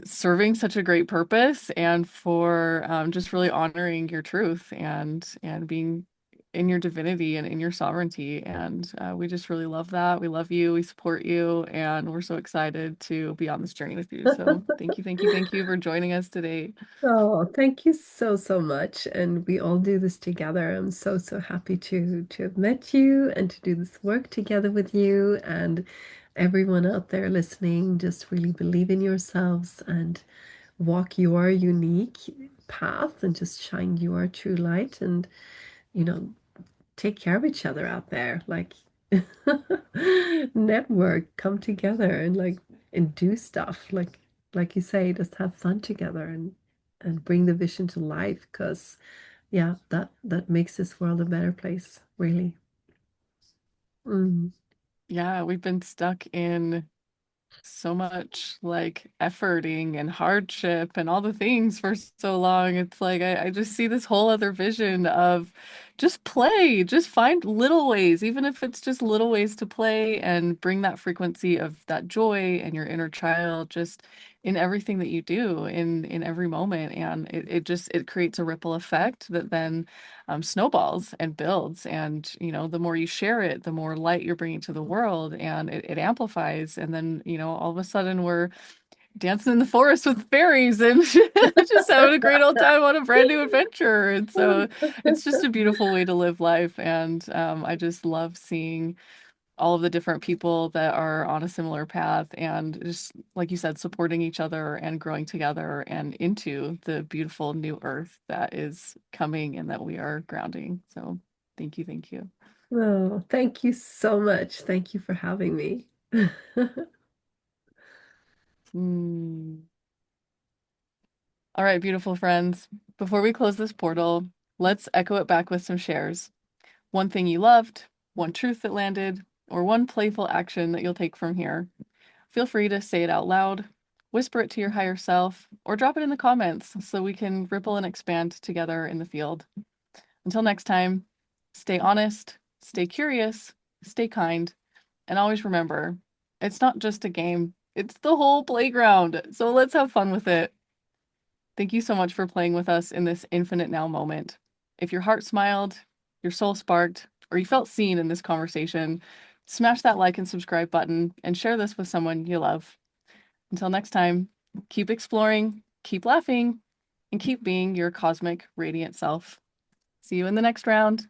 serving such a great purpose and for just really honoring your truth and being in your divinity and in your sovereignty. And we just really love that. We love you. We support you, and we're so excited to be on this journey with you. So thank you, thank you, thank you for joining us today. Oh, thank you so, so much. And we all do this together. I'm so, so happy to have met you and to do this work together with you. And everyone out there listening, just really believe in yourselves and walk your unique path and just shine your true light and, you know, take care of each other out there. Like network, come together and do stuff. Like you say, just have fun together and bring the vision to life because yeah, that makes this world a better place, really. Mm. Yeah, we've been stuck in so much like efforting and hardship and all the things for so long. It's like I just see this whole other vision of just play, just find little ways, even if it's just little ways to play and bring that frequency of that joy and your inner child just in everything that you do in every moment. And it creates a ripple effect that then snowballs and builds. And, the more you share it, the more light you're bringing to the world and it amplifies. And then, all of a sudden we're dancing in the forest with fairies and just having a great old time on a brand new adventure. And so it's just a beautiful way to live life. And I just love seeing all of the different people that are on a similar path and just, like you said, supporting each other and growing together and into the beautiful new earth that is coming and that we are grounding. So thank you, thank you. Oh, thank you so much. Thank you for having me. Mm. All right, beautiful friends. Before we close this portal, let's echo it back with some shares. One thing you loved, one truth that landed, or one playful action that you'll take from here. Feel free to say it out loud, whisper it to your higher self, or drop it in the comments so we can ripple and expand together in the field. Until next time, stay honest, stay curious, stay kind, and always remember, it's not just a game, it's the whole playground. So let's have fun with it. Thank you so much for playing with us in this infinite now moment. If your heart smiled, your soul sparked, or you felt seen in this conversation, smash that like and subscribe button and share this with someone you love. Until next time, keep exploring, keep laughing, and keep being your cosmic radiant self. See you in the next round.